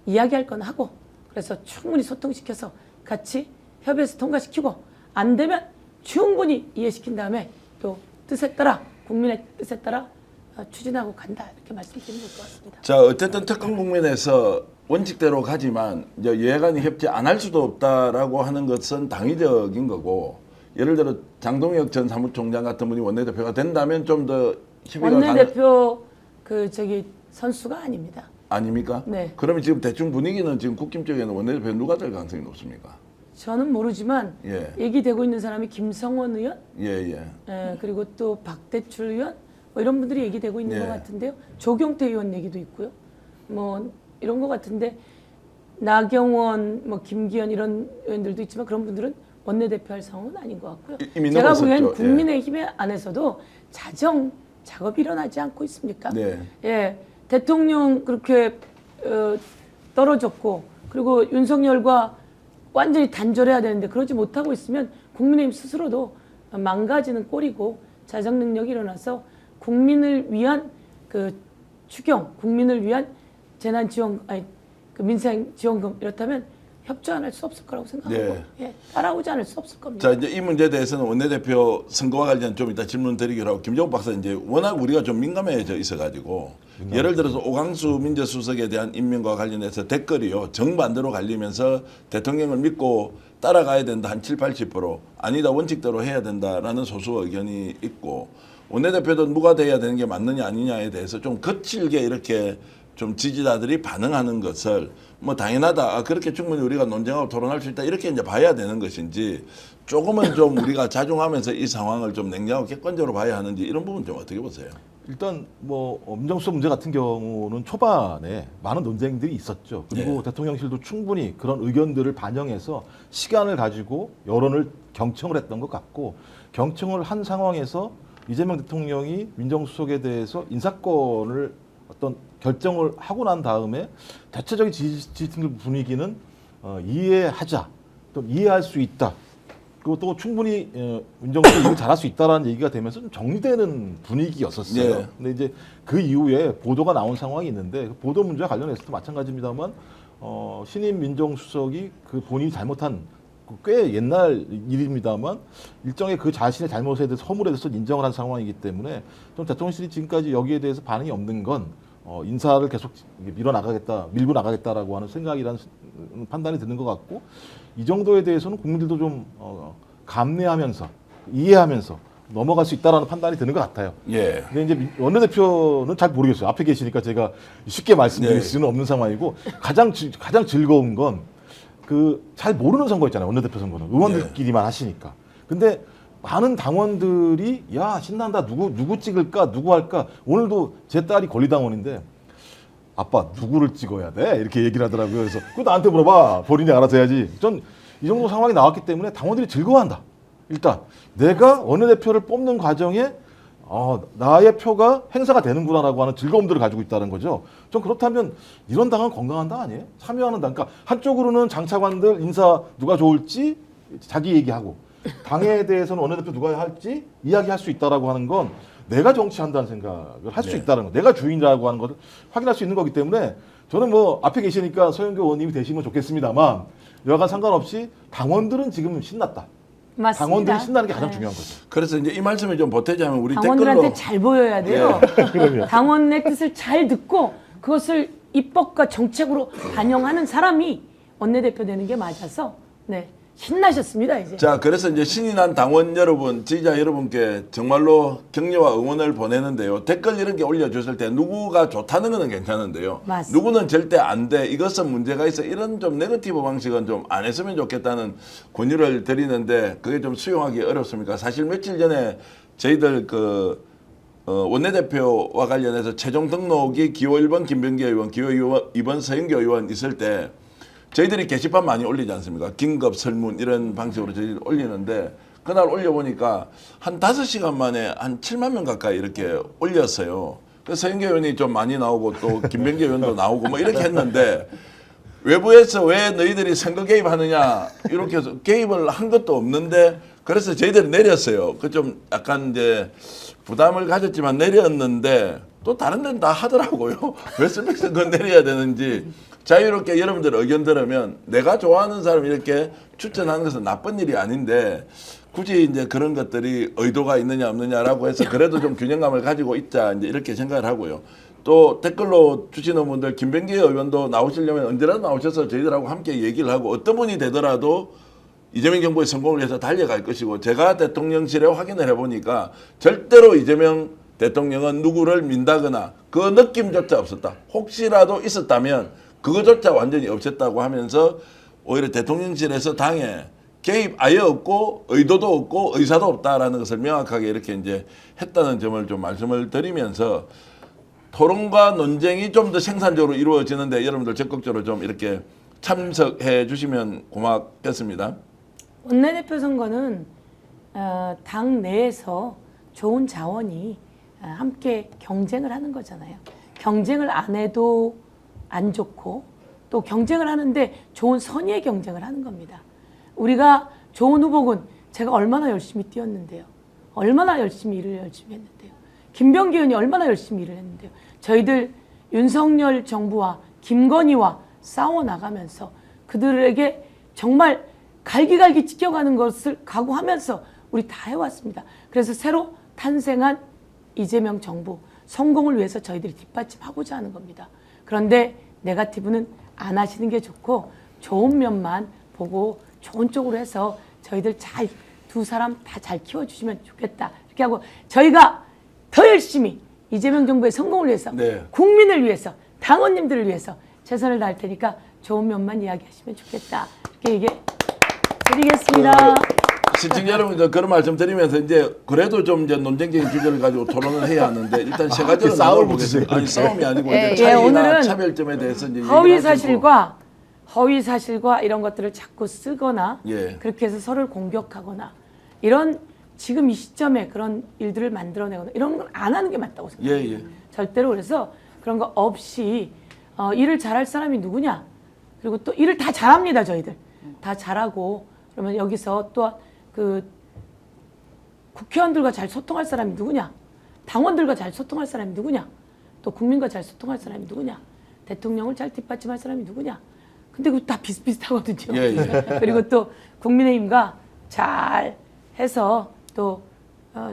[SPEAKER 2] 이야기할 건 하고 그래서 충분히 소통시켜서 같이 협의해서 통과시키고 안 되면 충분히 이해시킨 다음에 또 뜻에 따라 국민의 뜻에 따라 추진하고 간다 이렇게 말씀드리면 될 것 같습니다.
[SPEAKER 1] 자, 어쨌든 특검 국면에서 원칙대로 가지만 이제 여야간이 협치 안 할 수도 없다라고 하는 것은 당위적인 거고, 예를 들어 장동혁 전 사무총장 같은 분이 원내대표가 된다면 좀 더 협의가
[SPEAKER 2] 원내대표 선수가 아닙니다.
[SPEAKER 1] 아닙니까?
[SPEAKER 2] 네.
[SPEAKER 1] 그러면 지금 대충 분위기는 지금 국힘 쪽에는 원내대표 누가 될 가능성이 높습니까?
[SPEAKER 2] 저는 모르지만
[SPEAKER 1] 예.
[SPEAKER 2] 얘기되고 있는 사람이 김성원 의원,
[SPEAKER 1] 예.
[SPEAKER 2] 그리고 또 박대출 의원 뭐 이런 분들이 얘기되고 있는
[SPEAKER 1] 예.
[SPEAKER 2] 것 같은데요. 조경태 의원 얘기도 있고요. 뭐 이런 것 같은데 나경원, 뭐 김기현 이런 의원들도 있지만 그런 분들은 원내대표 할 상황은 아닌 것 같고요.
[SPEAKER 1] 이미
[SPEAKER 2] 제가
[SPEAKER 1] 넘어섰죠.
[SPEAKER 2] 보기엔
[SPEAKER 1] 예.
[SPEAKER 2] 국민의힘 안에서도 자정 작업이 일어나지 않고 있습니까?
[SPEAKER 1] 네.
[SPEAKER 2] 예, 대통령 그렇게 떨어졌고 그리고 윤석열과 완전히 단절해야 되는데 그러지 못하고 있으면 국민의힘 스스로도 망가지는 꼴이고 자정 능력이 일어나서 국민을 위한 그 추경, 국민을 위한 재난지원, 그 민생지원금 이렇다면 협조 안 할 수 없을 거라고 생각하고
[SPEAKER 1] 네.
[SPEAKER 2] 예, 따라오지 않을 수 없을 겁니다.
[SPEAKER 1] 자, 이제 이 문제에 대해서는 원내대표 선거와 관련 좀 이따 질문 드리기로 하고 김정욱 박사 이제 워낙 우리가 좀 민감해져 있어가지고 예를 들어서 오광수 민정수석에 대한 임명과 관련해서 댓글이요 정반대로 갈리면서 대통령을 믿고 따라가야 된다 한 7, 80% 아니다 원칙대로 해야 된다라는 소수 의견이 있고 원내대표도 누가 돼야 되는 게 맞느냐 아니냐에 대해서 좀 거칠게 이렇게 좀 지지자들이 반응하는 것을 뭐 당연하다 그렇게 충분히 우리가 논쟁하고 토론할 수 있다 이렇게 이제 봐야 되는 것인지 조금은 좀 우리가 자중하면서 이 상황을 좀 냉정하고 객관적으로 봐야 하는지 이런 부분 좀 어떻게 보세요?
[SPEAKER 3] 일단 뭐 민정수석 문제 같은 경우는 초반에 많은 논쟁들이 있었죠. 그리고
[SPEAKER 1] 네.
[SPEAKER 3] 대통령실도 충분히 그런 의견들을 반영해서 시간을 가지고 여론을 경청을 했던 것 같고 경청을 한 상황에서 이재명 대통령이 민정수석에 대해서 인사권을 어떤 결정을 하고 난 다음에 대체적인 지지층 분위기는 이해하자, 또 이해할 수 있다. 그리고 또 충분히 민정수석이 일을 잘할 수 있다라는 얘기가 되면서 좀 정리되는 분위기였었어요.
[SPEAKER 1] 네.
[SPEAKER 3] 근데 이제 그 이후에 보도가 나온 상황이 있는데 그 보도 문제와 관련해서도 마찬가지입니다만 신임 민정수석이 그 본인이 잘못한 꽤 옛날 일입니다만 일정의 그 자신의 잘못에 대해서 허물에 대해서 인정을 한 상황이기 때문에 좀 대통령실이 지금까지 여기에 대해서 반응이 없는 건 인사를 계속 밀고 나가겠다라고 하는 생각이라는 판단이 드는 것 같고 이 정도에 대해서는 국민들도 좀 감내하면서 이해하면서 넘어갈 수 있다라는 판단이 드는 것 같아요.
[SPEAKER 1] 예.
[SPEAKER 3] 근데 이제 원내대표는 잘 모르겠어요. 앞에 계시니까 제가 쉽게 말씀드릴
[SPEAKER 1] 네.
[SPEAKER 3] 수는 없는 상황이고 가장 즐거운 건 그 잘 모르는 선거 있잖아요. 원내대표 선거는 의원들끼리만 하시니까. 근데 많은 당원들이 야 신난다 누구 찍을까 누구 할까 오늘도 제 딸이 권리당원인데 아빠 누구를 찍어야 돼 이렇게 얘기를 하더라고요. 그래서 그거 나한테 물어봐 본인이 알아서 해야지. 전 이 정도 상황이 나왔기 때문에 당원들이 즐거워한다. 일단 내가 원내대표를 뽑는 과정에 나의 표가 행사가 되는구나라고 하는 즐거움들을 가지고 있다는 거죠. 좀 그렇다면 이런 당은 건강한 당 아니에요? 참여하는 당. 그러니까 한쪽으로는 장차관들 인사 누가 좋을지 자기 얘기하고 당에 대해서는 원내대표 누가 할지 이야기할 수 있다라고 하는 건 내가 정치한다는 생각을 할 수
[SPEAKER 1] 네.
[SPEAKER 3] 있다는 거. 내가 주인이라고 하는 것을 확인할 수 있는 거기 때문에 저는 뭐 앞에 계시니까 서영교 의원님이 되시면 좋겠습니다만 여하간 상관없이 당원들은 지금 신났다.
[SPEAKER 2] 맞습니다.
[SPEAKER 3] 당원들이 신나는 게 가장
[SPEAKER 2] 네.
[SPEAKER 3] 중요한 거죠.
[SPEAKER 1] 그래서 이제 이 말씀을 좀 보태자면 우리
[SPEAKER 2] 당원들한테
[SPEAKER 1] 댓글로
[SPEAKER 2] 잘 보여야 돼요.
[SPEAKER 3] 그럼요.
[SPEAKER 2] 당원의 뜻을 잘 듣고 그것을 입법과 정책으로 반영하는 사람이 원내대표 되는 게 맞아서 네 신나셨습니다 이제.
[SPEAKER 1] 자, 그래서 이제 신이 난 당원 여러분, 지지자 여러분께 정말로 격려와 응원을 보내는데요. 댓글 이런 게 올려주실 때 누구가 좋다는 거는 괜찮은데요.
[SPEAKER 2] 맞습니다.
[SPEAKER 1] 누구는 절대 안 돼. 이것은 문제가 있어. 이런 좀 네거티브 방식은 좀 안 했으면 좋겠다는 권유를 드리는데 그게 좀 수용하기 어렵습니까? 사실 며칠 전에 저희들 원내대표와 관련해서 최종 등록이 기호 1번 김병기 의원, 기호 2번 서영교 의원 있을 때 저희들이 게시판 많이 올리지 않습니까? 긴급 설문 이런 방식으로 저희들이 올리는데 그날 올려보니까 한 5시간 만에 한 7만 명 가까이 이렇게 올렸어요. 그래서 서영교 의원이 좀 많이 나오고 또 김병기 의원도 나오고 뭐 이렇게 했는데 외부에서 왜 너희들이 선거 개입하느냐 이렇게 해서 개입을 한 것도 없는데 그래서 저희들이 내렸어요. 그 좀 약간 이제 부담을 가졌지만 내렸는데 또 다른 데는 다 하더라고요. 왜 스펙스 그건 내려야 되는지 자유롭게 여러분들 의견 들으면 내가 좋아하는 사람 이렇게 추천하는 것은 나쁜 일이 아닌데 굳이 이제 그런 것들이 의도가 있느냐 없느냐라고 해서 그래도 좀 균형감을 가지고 있자 이제 이렇게 생각을 하고요. 또 댓글로 주시는 분들 김병기 의원도 나오시려면 언제라도 나오셔서 저희들하고 함께 얘기를 하고 어떤 분이 되더라도 이재명 정부의 성공을 위해서 달려갈 것이고 제가 대통령실에 확인을 해보니까 절대로 이재명 대통령은 누구를 민다거나 그 느낌조차 없었다. 혹시라도 있었다면 그거조차 완전히 없앴다고 하면서 오히려 대통령실에서 당에 개입 아예 없고 의도도 없고 의사도 없다라는 것을 명확하게 이렇게 이제 했다는 점을 좀 말씀을 드리면서 토론과 논쟁이 좀 더 생산적으로 이루어지는데 여러분들 적극적으로 좀 이렇게 참석해 주시면 고맙겠습니다.
[SPEAKER 2] 원내대표 선거는 당 내에서 좋은 자원이 함께 경쟁을 하는 거잖아요. 경쟁을 안 해도 안 좋고 또 경쟁을 하는데 좋은 선의의 경쟁을 하는 겁니다. 우리가 좋은 후보군 제가 얼마나 열심히 뛰었는데요. 얼마나 열심히 했는데요. 김병기 의원이 얼마나 열심히 일을 했는데요. 저희들 윤석열 정부와 김건희와 싸워나가면서 그들에게 정말 갈기갈기 찢겨가는 것을 각오하면서 우리 다 해왔습니다. 그래서 새로 탄생한 이재명 정부 성공을 위해서 저희들이 뒷받침하고자 하는 겁니다. 그런데 네거티브는 안 하시는 게 좋고 좋은 면만 보고 좋은 쪽으로 해서 저희들 잘 두 사람 다 잘 키워주시면 좋겠다. 이렇게 하고 저희가 더 열심히 이재명 정부의 성공을 위해서
[SPEAKER 1] 네.
[SPEAKER 2] 국민을 위해서 당원님들을 위해서 최선을 다할 테니까 좋은 면만 이야기하시면 좋겠다. 이렇게 얘기해 드리겠습니다.
[SPEAKER 1] 시청자 여러분 그런 말씀 드리면서 이제 그래도 좀 이제 논쟁적인 주제를 가지고 토론을 해야 하는데 일단 세 가지로
[SPEAKER 3] 싸움을
[SPEAKER 1] 나눠보겠습니다. 아니 싸움이 아니고
[SPEAKER 4] 예,
[SPEAKER 1] 이제
[SPEAKER 4] 예,
[SPEAKER 1] 차이나
[SPEAKER 2] 오늘은
[SPEAKER 1] 차별점에 대해서 이제
[SPEAKER 2] 허위
[SPEAKER 1] 얘기를
[SPEAKER 2] 사실과 이런 것들을 자꾸 쓰거나
[SPEAKER 1] 예.
[SPEAKER 2] 그렇게 해서 서로를 공격하거나 이런 지금 이 시점에 그런 일들을 만들어내거나 이런 건 안 하는 게 맞다고 생각합니다.
[SPEAKER 1] 예.
[SPEAKER 2] 절대로. 그래서 그런 거 없이 일을 잘할 사람이 누구냐. 그리고 또 일을 다 잘합니다. 저희들 다 잘하고 그러면 여기서 또 그 국회의원들과 잘 소통할 사람이 누구냐, 당원들과 잘 소통할 사람이 누구냐, 또 국민과 잘 소통할 사람이 누구냐, 대통령을 잘 뒷받침할 사람이 누구냐. 근데 그거 다 비슷비슷하거든요.
[SPEAKER 1] 예, 예.
[SPEAKER 2] 그리고 또 국민의힘과 잘 해서 또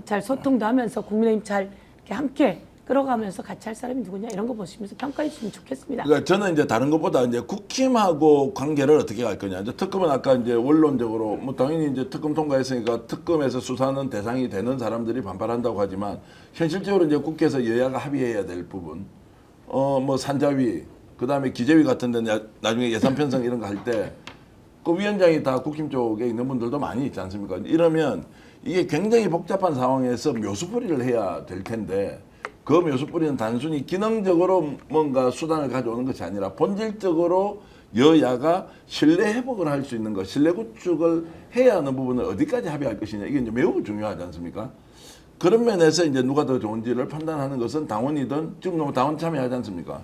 [SPEAKER 2] 잘 소통도 하면서 국민의힘 잘 이렇게 함께 끌어가면서 같이 할 사람이 누구냐 이런 거 보시면서 평가해 주시면 좋겠습니다.
[SPEAKER 1] 그러니까 저는 이제 다른 것보다 이제 국힘하고 관계를 어떻게 할 거냐. 이제 특검은 아까 이제 원론적으로 뭐 당연히 이제 특검 통과했으니까 특검에서 수사는 대상이 되는 사람들이 반발한다고 하지만 현실적으로 이제 국회에서 여야가 합의해야 될 부분, 뭐 산자위, 그다음에 기재위 같은데 나중에 예산 편성 이런 거 할 때 그 위원장이 다 국힘 쪽에 있는 분들도 많이 있지 않습니까? 이러면 이게 굉장히 복잡한 상황에서 묘수풀이를 해야 될 텐데. 그 묘수뿌리는 단순히 기능적으로 뭔가 수단을 가져오는 것이 아니라 본질적으로 여야가 신뢰 회복을 할 수 있는 것, 신뢰 구축을 해야 하는 부분을 어디까지 합의할 것이냐. 이게 이제 매우 중요하지 않습니까? 그런 면에서 이제 누가 더 좋은지를 판단하는 것은 당원이든 지금 너무 당원 참여하지 않습니까?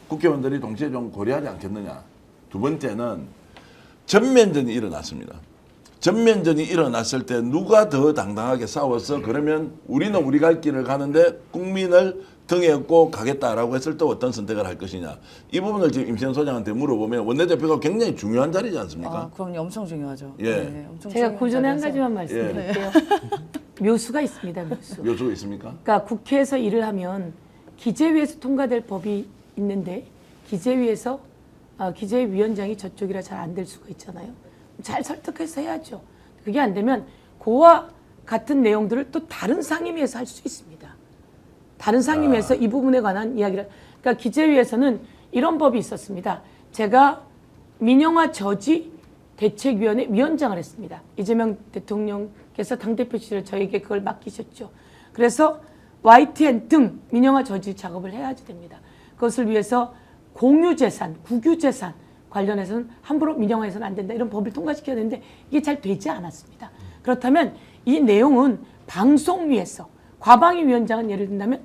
[SPEAKER 1] 국회의원들이 동시에 좀 고려하지 않겠느냐. 두 번째는 전면전이 일어났습니다. 전면전이 일어났을 때 누가 더 당당하게 싸워서 그러면 우리는 우리 갈 길을 가는데 국민을 등에 업고 가겠다라고 했을 때 어떤 선택을 할 것이냐. 이 부분을 지금 임시현 소장한테 물어보면 원내대표가 굉장히 중요한 자리지 않습니까?
[SPEAKER 4] 그럼요. 엄청 중요하죠.
[SPEAKER 1] 예.
[SPEAKER 4] 네, 엄청
[SPEAKER 2] 제가
[SPEAKER 4] 중요한
[SPEAKER 2] 그 전에 한
[SPEAKER 4] 자리에서.
[SPEAKER 2] 가지만 말씀드릴게요. 묘수가 있습니다. 묘수.
[SPEAKER 1] 묘수가 있습니까?
[SPEAKER 2] 그러니까 국회에서 일을 하면 기재위에서 통과될 법이 있는데 기재위에서 기재위 위원장이 저쪽이라 잘 안 될 수가 있잖아요. 잘 설득해서 해야죠. 그게 안 되면 그와 같은 내용들을 또 다른 상임위에서 할 수 있습니다. 다른 상임위에서 이 부분에 관한 이야기를. 그러니까 기재위에서는 이런 법이 있었습니다. 제가 민영화 저지 대책위원회 위원장을 했습니다. 이재명 대통령께서 당대표 시절에 저에게 그걸 맡기셨죠. 그래서 YTN 등 민영화 저지 작업을 해야지 됩니다. 그것을 위해서 공유재산, 국유재산 관련해서는 함부로 민영화해서는 안 된다. 이런 법을 통과시켜야 되는데 이게 잘 되지 않았습니다. 그렇다면 이 내용은 방송위에서 과방위 위원장은 예를 든다면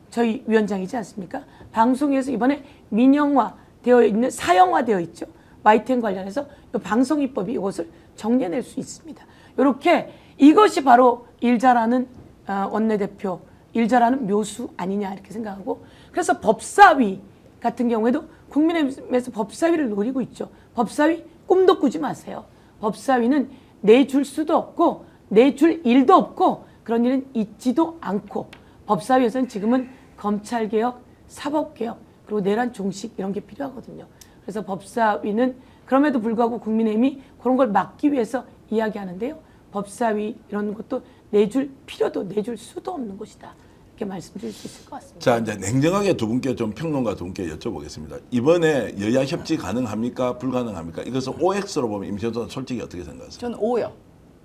[SPEAKER 2] 저희 위원장이지 않습니까? 방송위에서 이번에 민영화되어 있는 사형화되어 있죠. YTN 관련해서 이 방송위법이 이것을 정리해낼 수 있습니다. 이렇게 이것이 바로 일 잘하는 원내대표, 일 잘하는 묘수 아니냐 이렇게 생각하고 그래서 법사위 같은 경우에도 국민의힘에서 법사위를 노리고 있죠. 법사위 꿈도 꾸지 마세요. 법사위는 내줄 수도 없고 내줄 일도 없고 그런 일은 있지도 않고 법사위에서는 지금은 검찰개혁, 사법개혁 그리고 내란 종식 이런 게 필요하거든요. 그래서 법사위는 그럼에도 불구하고 국민의힘이 그런 걸 막기 위해서 이야기하는데요. 법사위 이런 것도 내줄 필요도 내줄 수도 없는 곳이다. 이렇게 말씀드릴 수 있을 것 같습니다.
[SPEAKER 1] 자, 이제 냉정하게 두 분께 좀 평론가 두 분께 여쭤보겠습니다. 이번에 여야 협치 가능합니까? 불가능합니까? 이것을 OX로 보면 임시현 소장 솔직히 어떻게 생각하세요?
[SPEAKER 4] 저는 O요.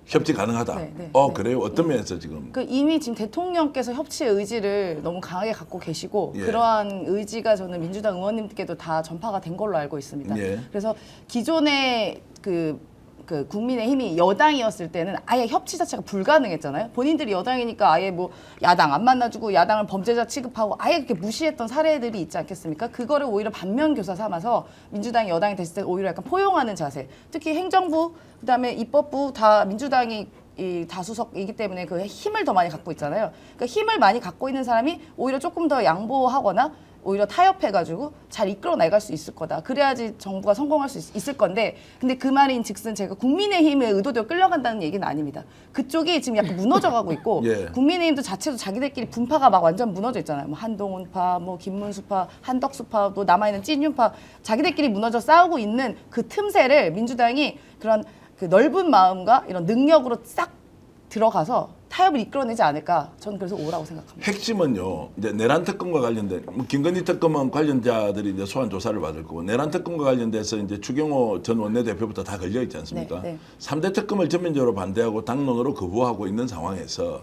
[SPEAKER 1] 협치 가능하다.
[SPEAKER 4] 네, 네,
[SPEAKER 1] 네.
[SPEAKER 4] 네.
[SPEAKER 1] 그래요? 어떤 면에서 지금?
[SPEAKER 4] 이미 지금 대통령께서 협치의 의지를 너무 강하게 갖고 계시고
[SPEAKER 1] 예.
[SPEAKER 4] 그러한 의지가 저는 민주당 의원님께도 다 전파가 된 걸로 알고 있습니다.
[SPEAKER 1] 예.
[SPEAKER 4] 그래서 기존의 그 국민의힘이 여당이었을 때는 아예 협치 자체가 불가능했잖아요. 본인들이 여당이니까 아예 뭐 야당 안 만나주고 야당을 범죄자 취급하고 아예 그렇게 무시했던 사례들이 있지 않겠습니까? 그거를 오히려 반면교사 삼아서 민주당이 여당이 됐을 때 오히려 약간 포용하는 자세. 특히 행정부, 그다음에 입법부 다 민주당이 이 다수석이기 때문에 그 힘을 더 많이 갖고 있잖아요. 그러니까 힘을 많이 갖고 있는 사람이 오히려 조금 더 양보하거나 오히려 타협해가지고 잘 이끌어 나갈 수 있을 거다. 그래야지 정부가 성공할 수 있을 건데, 근데 그 말인 즉슨 제가 국민의힘의 의도대로 끌려간다는 얘기는 아닙니다. 그쪽이 지금 약간 무너져가고 있고
[SPEAKER 1] 예.
[SPEAKER 4] 국민의힘도 자체도 자기들끼리 분파가 막 완전 무너져 있잖아요. 뭐 한동훈파, 뭐 김문수파, 한덕수파, 또 남아있는 찐윤파, 자기들끼리 무너져 싸우고 있는 그 틈새를 민주당이 그런 그 넓은 마음과 이런 능력으로 싹 들어가서 타협을 이끌어내지 않을까. 저는 그래서 오라고 생각합니다.
[SPEAKER 1] 핵심은요. 이제 내란 특검과 관련된 뭐 김건희 특검은 관련자들이 이제 소환 조사를 받을 거고 내란 특검과 관련돼서 이제 추경호 전 원내대표부터 다 걸려 있지 않습니까?
[SPEAKER 4] 네, 네.
[SPEAKER 1] 3대 특검을 전면적으로 반대하고 당론으로 거부하고 있는 상황에서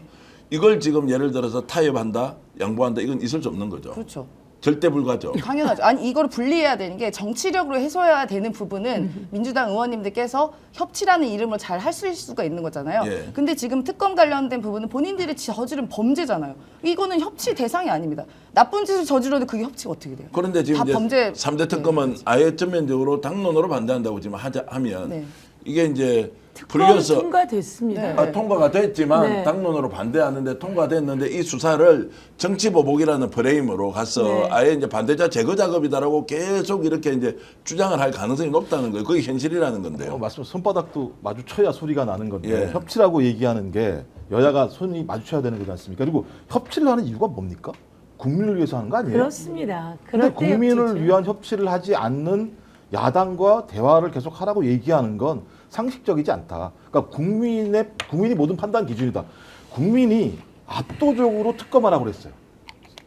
[SPEAKER 1] 이걸 지금 예를 들어서 타협한다, 양보한다 이건 있을 수 없는 거죠.
[SPEAKER 4] 그렇죠.
[SPEAKER 1] 절대 불가죠.
[SPEAKER 4] 당연하죠. 아니 이거를 분리해야 되는 게 정치력으로 해소해야 되는 부분은 민주당 의원님들께서 협치라는 이름을 잘 하실 수가 있는 거잖아요.
[SPEAKER 1] 예.
[SPEAKER 4] 근데 지금 특검 관련된 부분은 본인들이 저지른 범죄잖아요. 이거는 협치 대상이 아닙니다. 나쁜 짓을 저지르는데 그게 협치가 어떻게 돼요?
[SPEAKER 1] 그런데 지금
[SPEAKER 4] 다
[SPEAKER 1] 이제
[SPEAKER 4] 범죄.
[SPEAKER 1] 3대 특검은 아예 전면적으로 당론으로 반대한다고 지금 하면
[SPEAKER 4] 네.
[SPEAKER 1] 이게 이제
[SPEAKER 2] 특검
[SPEAKER 1] 불려서
[SPEAKER 2] 통과됐습니다.
[SPEAKER 4] 네.
[SPEAKER 1] 통과가 됐지만
[SPEAKER 2] 네.
[SPEAKER 1] 당론으로 반대하는데 통과됐는데 이 수사를 정치보복이라는 프레임으로 가서
[SPEAKER 2] 네.
[SPEAKER 1] 아예 이제 반대자 제거 작업이다라고 계속 이렇게 이제 주장을 할 가능성이 높다는 거예요. 그게 현실이라는 건데요.
[SPEAKER 3] 맞습니다. 손바닥도 마주쳐야 소리가 나는 건데
[SPEAKER 1] 예.
[SPEAKER 3] 협치라고 얘기하는 게 여야가 손이 마주쳐야 되는 거지 않습니까? 그리고 협치를 하는 이유가 뭡니까? 국민을 위해서 하는 거 아니에요?
[SPEAKER 2] 그렇습니다.
[SPEAKER 3] 근데
[SPEAKER 2] 그럴 때
[SPEAKER 3] 국민을
[SPEAKER 2] 협치죠.
[SPEAKER 3] 위한 협치를 하지 않는 야당과 대화를 계속 하라고 얘기하는 건 상식적이지 않다. 그러니까 국민이 모든 판단 기준이다. 국민이 압도적으로 특검하라고 그랬어요.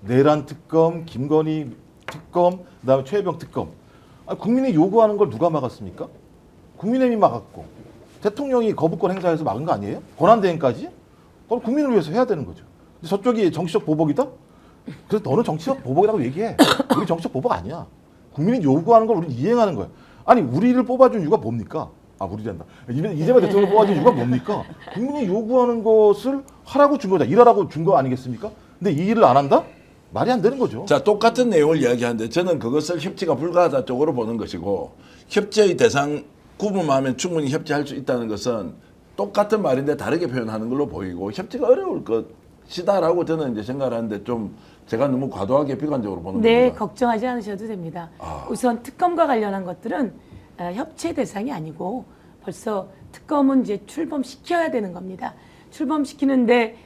[SPEAKER 3] 내란 특검, 김건희 특검, 그다음에 최혜병 특검. 아니, 국민이 요구하는 걸 누가 막았습니까? 국민의힘이 막았고 대통령이 거부권 행사해서 막은 거 아니에요? 권한대행까지? 그럼 국민을 위해서 해야 되는 거죠. 근데 저쪽이 정치적 보복이다? 그래서 너는 정치적 보복이라고 얘기해. 우리 정치적 보복 아니야. 국민이 요구하는 걸 우리는 이행하는 거야. 아니 우리를 뽑아준 이유가 뭡니까? 아 우리란다. 이재명 대통령을 뽑아준 이유가 뭡니까? 국민이 요구하는 것을 하라고 준 거다. 일하라고 준 거 아니겠습니까? 근데 이 일을 안 한다? 말이 안 되는 거죠.
[SPEAKER 1] 자, 똑같은 내용을 이야기하는데 저는 그것을 협치가 불가하다 쪽으로 보는 것이고 협치의 대상 구분하면 충분히 협치할 수 있다는 것은 똑같은 말인데 다르게 표현하는 걸로 보이고 협치가 어려울 것이다라고 저는 이제 생각을 하는데 좀 제가 너무 과도하게 비관적으로 보는
[SPEAKER 2] 네,
[SPEAKER 1] 겁니다.
[SPEAKER 2] 걱정하지 않으셔도 됩니다. 우선 특검과 관련한 것들은 협치의 대상이 아니고 벌써 특검은 이제 출범시켜야 되는 겁니다. 출범시키는데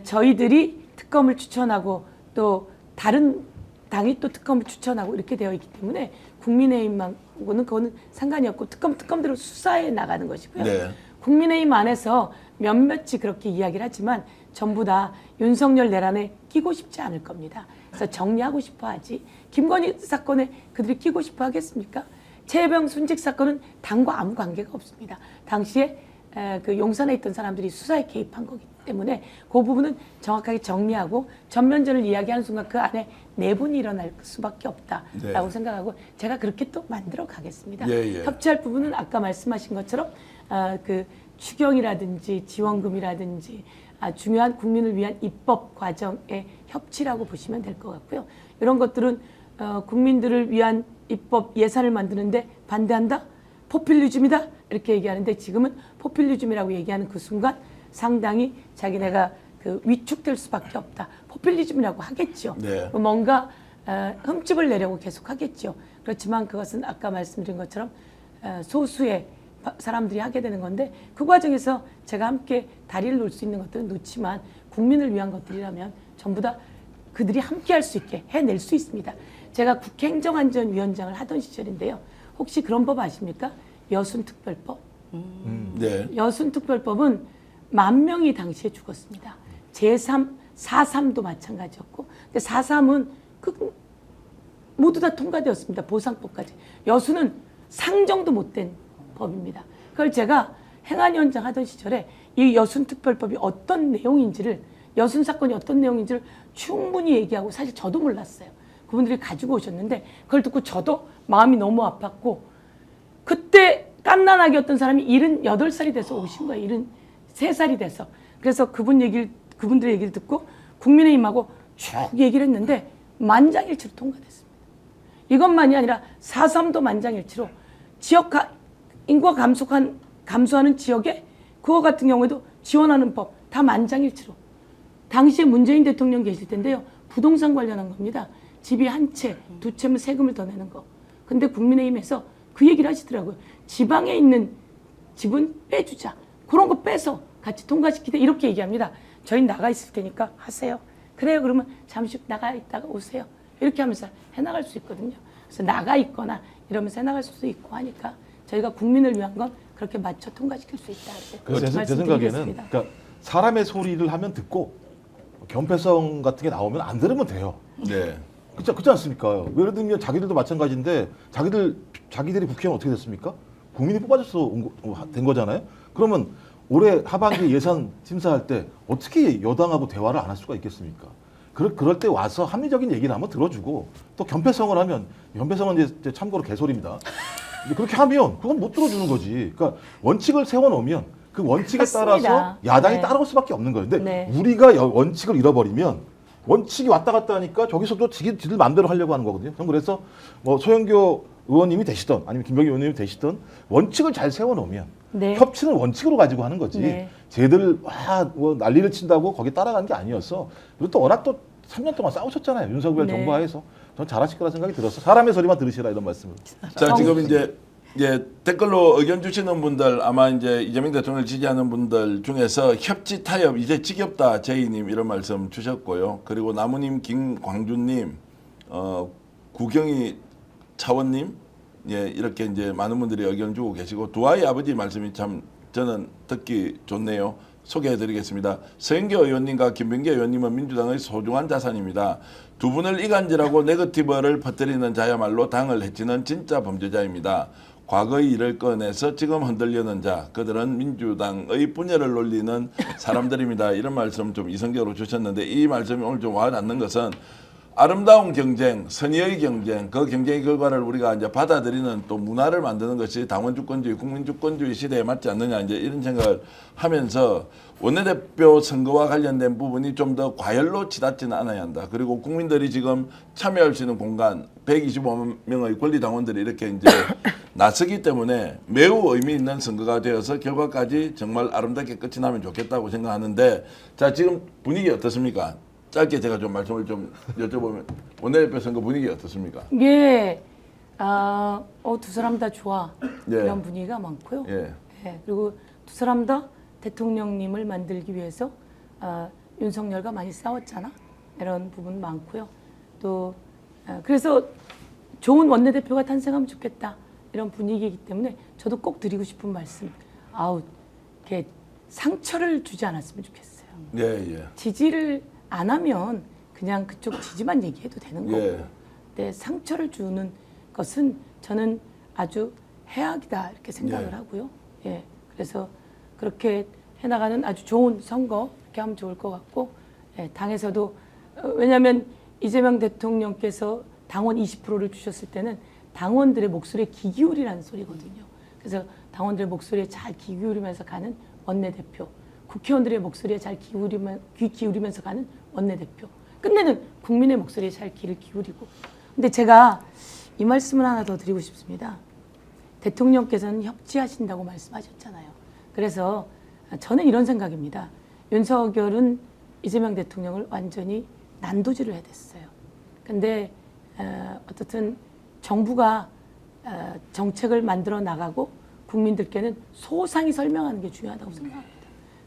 [SPEAKER 2] 저희들이 특검을 추천하고 또 다른 당이 또 특검을 추천하고 이렇게 되어 있기 때문에 국민의힘하고는 그거는 상관이 없고 특검대로 수사해 나가는 것이고요.
[SPEAKER 1] 네.
[SPEAKER 2] 국민의힘 안에서 몇몇이 그렇게 이야기를 하지만 전부 다 윤석열 내란에 끼고 싶지 않을 겁니다. 그래서 정리하고 싶어 하지. 김건희 사건에 그들이 끼고 싶어 하겠습니까? 최혜병 순직 사건은 당과 아무 관계가 없습니다. 당시에 그 용산에 있던 사람들이 수사에 개입한 거기 때문에 그 부분은 정확하게 정리하고 전면전을 이야기하는 순간 그 안에 내분이 일어날 수밖에 없다라고
[SPEAKER 1] 네.
[SPEAKER 2] 생각하고 제가 그렇게 또 만들어 가겠습니다.
[SPEAKER 1] 예.
[SPEAKER 2] 협치할 부분은 아까 말씀하신 것처럼 그 추경이라든지 지원금이라든지 중요한 국민을 위한 입법 과정의 협치라고 보시면 될 것 같고요. 이런 것들은 국민들을 위한 입법 예산을 만드는데 반대한다? 포퓰리즘이다? 이렇게 얘기하는데 지금은 포퓰리즘이라고 얘기하는 그 순간 상당히 자기네가 그 위축될 수밖에 없다. 포퓰리즘이라고 하겠죠.
[SPEAKER 1] 네.
[SPEAKER 2] 뭔가 흠집을 내려고 계속 하겠죠. 그렇지만 그것은 아까 말씀드린 것처럼 소수의 사람들이 하게 되는 건데 그 과정에서 제가 함께 다리를 놓을 수 있는 것들은 놓지만 국민을 위한 것들이라면 전부 다 그들이 함께 할 수 있게 해낼 수 있습니다. 제가 국회 행정안전위원장을 하던 시절인데요. 혹시 그런 법 아십니까? 여순특별법.
[SPEAKER 1] 네.
[SPEAKER 2] 여순특별법은 10,000명이 당시에 죽었습니다. 제3, 4.3도 마찬가지였고 근데 4.3은 모두 다 통과되었습니다. 보상법까지. 여순은 상정도 못된 법입니다. 그걸 제가 행안위원장 하던 시절에 이 여순특별법이 어떤 내용인지를 여순 사건이 어떤 내용인지를 충분히 얘기하고 사실 저도 몰랐어요. 그분들이 가지고 오셨는데 그걸 듣고 저도 마음이 너무 아팠고 그때 깐난하게 어떤 사람이 78살이 돼서 오신 거예요. 73살이 돼서. 그래서 그분들의 얘기를 듣고 국민의힘하고 쭉 얘기를 했는데 만장일치로 통과됐습니다. 이것만이 아니라 4.3도 만장일치로 인구가 감소하는 지역에 그거 같은 경우에도 지원하는 법 다 만장일치로. 당시에 문재인 대통령 계실 텐데요. 부동산 관련한 겁니다. 집이 한 채, 두 채면 세금을 더 내는 거. 근데 국민의힘에서 그 얘기를 하시더라고요. 지방에 있는 집은 빼주자. 그런 거 빼서 같이 통과시키자 이렇게 얘기합니다. 저희 나가 있을 테니까 하세요. 그래요. 그러면 잠시 나가 있다가 오세요. 이렇게 하면서 해나갈 수 있거든요. 그래서 나가 있거나 이러면서 해나갈 수도 있고 하니까 저희가 국민을 위한 건 그렇게 맞춰 통과시킬 수 있다.
[SPEAKER 3] 그래서 제 생각에는 그러니까 사람의 소리를 하면 듣고 경패성 같은 게 나오면 안 들으면 돼요.
[SPEAKER 1] 네.
[SPEAKER 3] 그렇지 않습니까? 예를 들면 자기들도 마찬가지인데 자기들이 국회의원 어떻게 됐습니까? 국민이 뽑아줘서 된 거잖아요. 그러면 올해 하반기 예산 심사할 때 어떻게 여당하고 대화를 안 할 수가 있겠습니까? 그럴 때 와서 합리적인 얘기를 한번 들어주고 또 겸패성을 하면 겸패성은 이제 참고로 개소리입니다. 그렇게 하면 그건 못 들어주는 거지. 그러니까 원칙을 세워놓으면 그 원칙에
[SPEAKER 2] 맞습니다.
[SPEAKER 3] 따라서 야당이
[SPEAKER 2] 네.
[SPEAKER 3] 따라올 수밖에 없는 거예요. 근데
[SPEAKER 2] 네.
[SPEAKER 3] 우리가 원칙을 잃어버리면 원칙이 왔다 갔다 하니까 저기서도 지들 마음대로 하려고 하는 거거든요. 저는 그래서 뭐 소영교 의원님이 되시던 아니면 김병기 의원님이 되시던 원칙을 잘 세워놓으면
[SPEAKER 2] 네.
[SPEAKER 3] 협치는 원칙으로 가지고 하는 거지.
[SPEAKER 2] 네.
[SPEAKER 3] 쟤들 뭐 난리를 친다고 거기 따라가는 게 아니었어. 그리고 또 워낙 또 3년 동안 싸우셨잖아요. 윤석열
[SPEAKER 2] 네.
[SPEAKER 3] 정부 하에서. 전 잘하실 거라 생각이 들었어. 사람의 소리만 들으시라 이런 말씀을.
[SPEAKER 1] 자, 지금 이제 댓글로 의견 주시는 분들 아마 이제 이재명 대통령을 지지하는 분들 중에서 협치 타협 이제 지겹다 제이님 이런 말씀 주셨고요. 그리고 나무님, 김광준님, 구경이 차원님 이렇게 이제 많은 분들이 의견 주고 계시고 두 아이 아버지 말씀이 참 저는 듣기 좋네요. 소개해드리겠습니다. 서영교 의원님과 김병기 의원님은 민주당의 소중한 자산입니다. 두 분을 이간질하고 네거티브를 퍼뜨리는 자야말로 당을 해치는 진짜 범죄자입니다. 과거의 일을 꺼내서 지금 흔들려는 자, 그들은 민주당의 분열을 놀리는 사람들입니다. 이런 말씀 좀 이성적으로 주셨는데 이 말씀이 오늘 좀 와닿는 것은 아름다운 경쟁, 선의의 경쟁, 그 경쟁의 결과를 우리가 이제 받아들이는 또 문화를 만드는 것이 당원주권주의, 국민주권주의 시대에 맞지 않느냐 이제 이런 생각을 하면서 원내대표 선거와 관련된 부분이 좀 더 과열로 치닫지는 않아야 한다. 그리고 국민들이 지금 참여할 수 있는 공간, 125만 명의 권리 당원들이 이렇게 이제 나서기 때문에 매우 의미 있는 선거가 되어서 결과까지 정말 아름답게 끝이 나면 좋겠다고 생각하는데 자 지금 분위기 어떻습니까? 짧게 제가 좀 말씀을 좀 여쭤보면 원내대표 선거 분위기 어떻습니까?
[SPEAKER 2] 예, 두 사람 다 좋아
[SPEAKER 1] 예.
[SPEAKER 2] 이런 분위기가 많고요.
[SPEAKER 1] 예.
[SPEAKER 2] 예, 그리고 두 사람 다 대통령님을 만들기 위해서 윤석열과 많이 싸웠잖아. 이런 부분 많고요. 또 그래서 좋은 원내대표가 탄생하면 좋겠다 이런 분위기이기 때문에 저도 꼭 드리고 싶은 말씀. 이렇게 상처를 주지 않았으면 좋겠어요.
[SPEAKER 1] 예, 예.
[SPEAKER 2] 지지를 안 하면 그냥 그쪽 지지만 얘기해도 되는 거고
[SPEAKER 1] 예.
[SPEAKER 2] 근데 상처를 주는 것은 저는 아주 해악이다 이렇게 생각을
[SPEAKER 1] 예.
[SPEAKER 2] 하고요. 예, 그래서 그렇게 해나가는 아주 좋은 선거 이렇게 하면 좋을 것 같고 예, 당에서도 왜냐하면 이재명 대통령께서 당원 20%를 주셨을 때는 당원들의 목소리에 귀 기울이라는 소리거든요. 그래서 당원들의 목소리에 잘 귀 기울이면서 가는 원내대표, 국회의원들의 목소리에 잘 귀 기울이면서 가는 원내대표. 끝내는 국민의 목소리에 잘 귀를 기울이고. 근데 제가 이 말씀을 하나 더 드리고 싶습니다. 대통령께서는 협치하신다고 말씀하셨잖아요. 그래서 저는 이런 생각입니다. 윤석열은 이재명 대통령을 완전히 난도질을 해댔어요. 근데 어떻든 정부가 정책을 만들어 나가고 국민들께는 소상히 설명하는 게 중요하다고 생각합니다.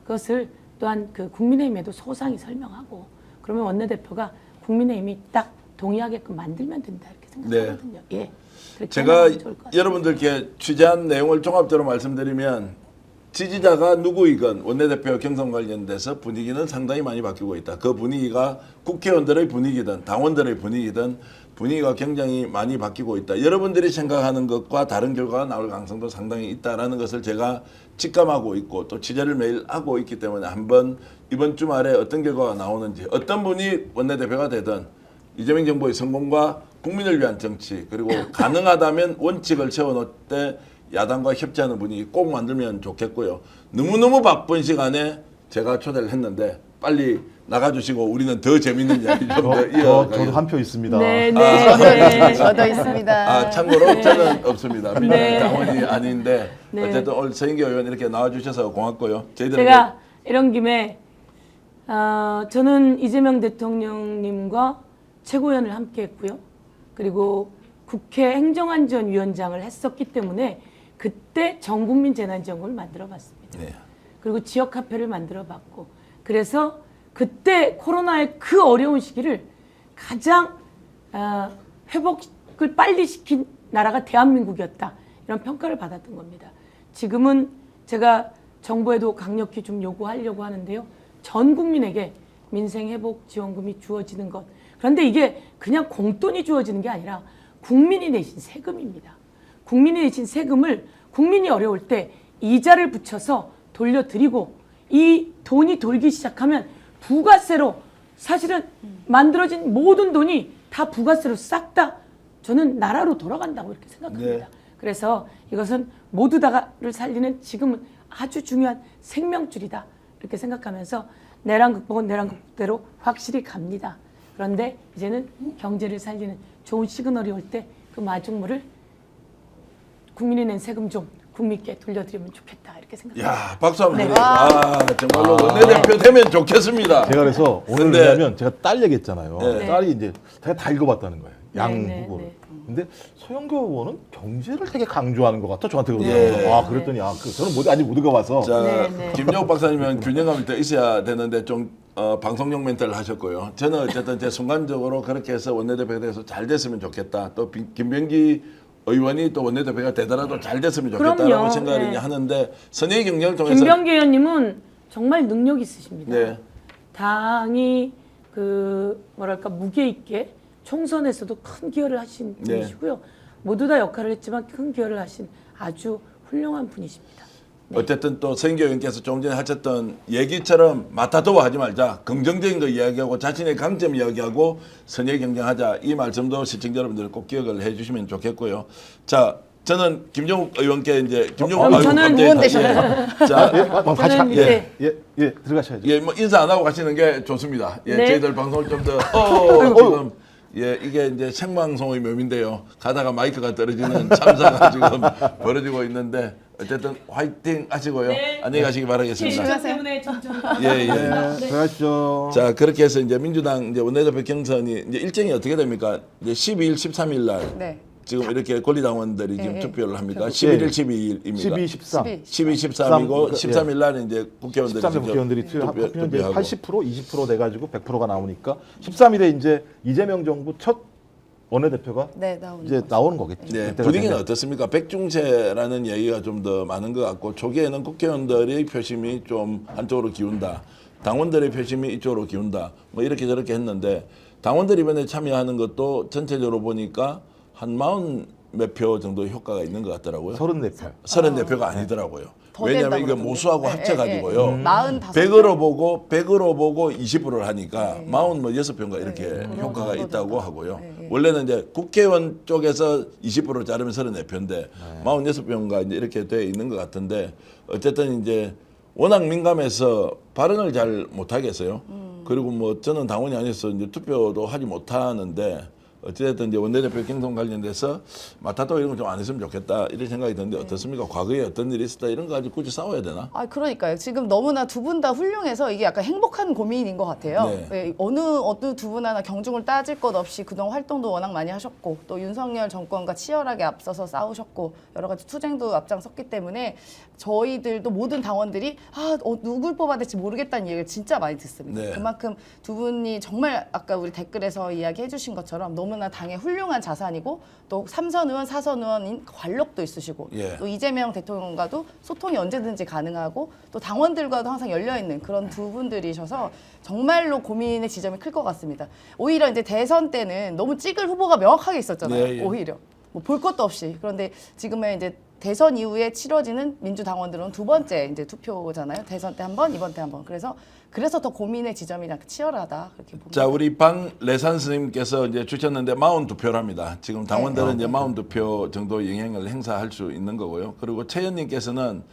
[SPEAKER 2] 그것을 또한 그 국민의힘에도 소상히 설명하고 그러면 원내대표가 국민의힘이 딱 동의하게끔 만들면 된다 이렇게 생각하거든요. 네. 예. 그렇게
[SPEAKER 1] 제가
[SPEAKER 2] 하면 좋을 것 같습니다.
[SPEAKER 1] 여러분들께 취재한 내용을 종합적으로 말씀드리면 지지자가 누구이건 원내대표 경선 관련돼서 분위기는 상당히 많이 바뀌고 있다. 그 분위기가 국회의원들의 분위기든 당원들의 분위기든 분위기가 굉장히 많이 바뀌고 있다. 여러분들이 생각하는 것과 다른 결과가 나올 가능성도 상당히 있다라는 것을 제가 직감하고 있고 또 취재를 매일 하고 있기 때문에 한번 이번 주말에 어떤 결과가 나오는지 어떤 분이 원내대표가 되든 이재명 정부의 성공과 국민을 위한 정치 그리고 가능하다면 원칙을 세워놓을 때 야당과 협치하는 분위기 꼭 만들면 좋겠고요. 너무너무 바쁜 시간에 제가 초대를 했는데 빨리 나가주시고 우리는 더 재밌는 이야기 좀 더 이어가겠습니다.
[SPEAKER 3] 저도 한 표 있습니다.
[SPEAKER 2] 네, 네.
[SPEAKER 4] 저도 있습니다.
[SPEAKER 1] 참고로 저는 없습니다. 민주당
[SPEAKER 2] 네.
[SPEAKER 1] 당원이 아닌데
[SPEAKER 2] 네.
[SPEAKER 1] 어쨌든 오늘 서인교 의원 이렇게 나와주셔서 고맙고요. 저희들에게
[SPEAKER 2] 제가 이런 김에 저는 이재명 대통령님과 최고위원을 함께 했고요. 그리고 국회 행정안전위원장을 했었기 때문에 그때 전국민 재난지원금을 만들어 봤습니다.
[SPEAKER 1] 네.
[SPEAKER 2] 그리고 지역화폐를 만들어 봤고, 그래서 그때 코로나의 그 어려운 시기를 가장 회복을 빨리 시킨 나라가 대한민국이었다, 이런 평가를 받았던 겁니다. 지금은 제가 정부에도 강력히 좀 요구하려고 하는데요. 전 국민에게 민생회복지원금이 주어지는 것. 그런데 이게 그냥 공돈이 주어지는 게 아니라 국민이 내신 세금입니다. 국민이 내신 세금을 국민이 어려울 때 이자를 붙여서 돌려드리고, 이 돈이 돌기 시작하면 부가세로, 사실은 만들어진 모든 돈이 다 부가세로 싹 다 저는 나라로 돌아간다고 이렇게 생각합니다.
[SPEAKER 1] 네.
[SPEAKER 2] 그래서 이것은 모두 다를 살리는 지금은 아주 중요한 생명줄이다, 이렇게 생각하면서 내란 극복은 내란 극복대로 확실히 갑니다. 그런데 이제는 경제를 살리는 좋은 시그널이 올 때 그 마중물을 국민이 낸 세금 좀 국민께 돌려드리면 좋겠다, 이렇게 생각합니다.
[SPEAKER 1] 야, 박수 한번
[SPEAKER 2] 네.
[SPEAKER 1] 드립니다. 정말로 원내대표 되면 좋겠습니다.
[SPEAKER 3] 제가 그래서 오늘
[SPEAKER 1] 근데-
[SPEAKER 3] 왜냐면 제가 딸 얘기했잖아요.
[SPEAKER 1] 네.
[SPEAKER 3] 딸이 이제 제가 다 읽어봤다는 거예요. 양
[SPEAKER 2] 네,
[SPEAKER 3] 후보를.
[SPEAKER 2] 네.
[SPEAKER 3] 근데 서영교 후보는 경제를 되게 강조하는 것 같아. 저한테
[SPEAKER 1] 예.
[SPEAKER 3] 그러더라고요. 아, 그랬더니 저는 아직 못 읽어봐서.
[SPEAKER 1] 자,
[SPEAKER 2] 네, 네.
[SPEAKER 1] 김영욱 박사님은 균형감이 더 있어야 되는데 좀 방송용 멘트를 하셨고요. 저는 어쨌든 제 순간적으로 그렇게 해서 원내대표가 돼서 잘 됐으면 좋겠다. 또 김병기 의원이 또 원내대표가 되더라도 잘 됐으면 좋겠다라고
[SPEAKER 2] 그럼요.
[SPEAKER 1] 생각을
[SPEAKER 2] 네.
[SPEAKER 1] 하는데 선의 경쟁을 통해서
[SPEAKER 2] 김병기 의원님은 정말 능력 있으십니다.
[SPEAKER 1] 네.
[SPEAKER 2] 당이 그 뭐랄까 무게 있게 총선에서도 큰 기여를 하신
[SPEAKER 1] 네.
[SPEAKER 2] 분이시고요. 모두 다 역할을 했지만 큰 기여를 하신 아주 훌륭한 분이십니다.
[SPEAKER 1] 어쨌든 또 선교 의원께서 조금 전에 하셨던 얘기처럼 맞다도와 하지 말자. 긍정적인 거 이야기하고 자신의 강점 이야기하고 선의 경쟁하자. 이 말씀도 시청자 여러분들 꼭 기억을 해 주시면 좋겠고요. 자, 저는 김종욱 의원께 이제
[SPEAKER 2] 저는
[SPEAKER 4] 의원 되셨네요.
[SPEAKER 1] 자,
[SPEAKER 3] 같이
[SPEAKER 2] 저는
[SPEAKER 1] 예.
[SPEAKER 3] 예, 들어가셔야죠.
[SPEAKER 1] 예, 뭐 인사 안 하고 가시는 게 좋습니다. 예,
[SPEAKER 2] 네.
[SPEAKER 1] 저희들 방송을 좀 더 지금 예, 이게 이제 생방송의 묘미인데요. 가다가 마이크가 떨어지는 참사가 지금 벌어지고 있는데 어쨌든 화이팅 하시고요.
[SPEAKER 2] 네.
[SPEAKER 1] 안녕히 가시기 바라겠습니다.
[SPEAKER 2] 시간 때문에 좀
[SPEAKER 1] 예, 예.
[SPEAKER 3] 들어가시죠.
[SPEAKER 1] 자, 그렇게 해서 이제 민주당 이제 원내대표 경선이 이제 일정이 어떻게 됩니까? 이제 12일, 13일 날
[SPEAKER 4] 네.
[SPEAKER 1] 지금 이렇게 권리당원들이 지금
[SPEAKER 4] 예,
[SPEAKER 1] 투표를 합니까?
[SPEAKER 3] 예.
[SPEAKER 1] 11일, 12일입니까?
[SPEAKER 3] 12, 13.
[SPEAKER 1] 12, 13이고
[SPEAKER 3] 예.
[SPEAKER 1] 13일 날 이제 국회의원들이
[SPEAKER 3] 13세
[SPEAKER 1] 직접
[SPEAKER 3] 국회의원들이 합하면 이제
[SPEAKER 1] 투표하고.
[SPEAKER 3] 80%, 20% 돼가지고 100%가 나오니까 13일에 이제 이재명 정부 첫 원내대표가
[SPEAKER 4] 네, 나오는
[SPEAKER 3] 이제
[SPEAKER 4] 거죠.
[SPEAKER 3] 나오는 거겠죠.
[SPEAKER 1] 네,
[SPEAKER 3] 그때가
[SPEAKER 1] 분위기는
[SPEAKER 3] 되면.
[SPEAKER 1] 어떻습니까? 백중세라는 얘기가 좀 더 많은 것 같고 초기에는 국회의원들의 표심이 좀 한쪽으로 기운다. 당원들의 표심이 이쪽으로 기운다. 뭐 이렇게 저렇게 했는데 당원들이 이번에 참여하는 것도 전체적으로 보니까 한 40몇 표 정도 효과가 있는 것 같더라고요.
[SPEAKER 3] 34표.
[SPEAKER 1] 34표가 아니더라고요.
[SPEAKER 4] 더
[SPEAKER 1] 왜냐하면
[SPEAKER 4] 된다고
[SPEAKER 1] 이거
[SPEAKER 4] 그러던데.
[SPEAKER 1] 모수하고
[SPEAKER 4] 예,
[SPEAKER 1] 합쳐가지고요.
[SPEAKER 4] 45
[SPEAKER 1] 100으로 보고 20%를 하니까 46표인가 이렇게 효과가 있다고 하고요. 원래는 이제 국회의원 쪽에서 20% 자르면 34표인데 46표인가 이제 이렇게 돼 있는 것 같은데 어쨌든 이제 워낙 민감해서 발언을 잘 못하겠어요. 그리고 뭐 저는 당원이 아니어서 이제 투표도 하지 못하는데 어찌됐든 이제 원내대표 경선 관련돼서 마타도 이런 거 좀 안 했으면 좋겠다 이런 생각이 드는데 어떻습니까? 과거에 어떤 일이 있었다 이런 거 가지고 굳이 싸워야 되나?
[SPEAKER 4] 아, 그러니까요. 지금 너무나 두 분 다 훌륭해서 이게 약간 행복한 고민인 것 같아요.
[SPEAKER 1] 네.
[SPEAKER 4] 예, 어느 두 분 하나 경중을 따질 것 없이 그동안 활동도 워낙 많이 하셨고 또 윤석열 정권과 치열하게 앞서서 싸우셨고 여러 가지 투쟁도 앞장섰기 때문에 저희들도 모든 당원들이 누굴 뽑아야 될지 모르겠다는 얘기를 진짜 많이 듣습니다.
[SPEAKER 1] 네.
[SPEAKER 4] 그만큼 두 분이 정말 아까 우리 댓글에서 이야기해 주신 것처럼 너무나 당의 훌륭한 자산이고 또 3선 의원, 4선 의원인 관록도 있으시고
[SPEAKER 1] 예.
[SPEAKER 4] 또 이재명 대통령과도 소통이 언제든지 가능하고 또 당원들과도 항상 열려있는 그런 두 분들이셔서 정말로 고민의 지점이 클 것 같습니다. 오히려 이제 대선 때는 너무 찍을 후보가 명확하게 있었잖아요.
[SPEAKER 1] 네, 예.
[SPEAKER 4] 오히려 뭐 볼 것도 없이. 그런데 지금은 이제 대선 이후에 치러지는 민주당원들은 두 번째 이제 투표잖아요. 대선 때 한 번, 이번 때 한 번. 그래서 더 고민의 지점이 약간 치열하다 그렇게 봅니다.
[SPEAKER 1] 자, 우리 방레산 스님께서 이제 주셨는데 42표랍니다. 지금 당원들은 이제 42표 정도 영향을 행사할 수 있는 거고요. 그리고 최현님께서는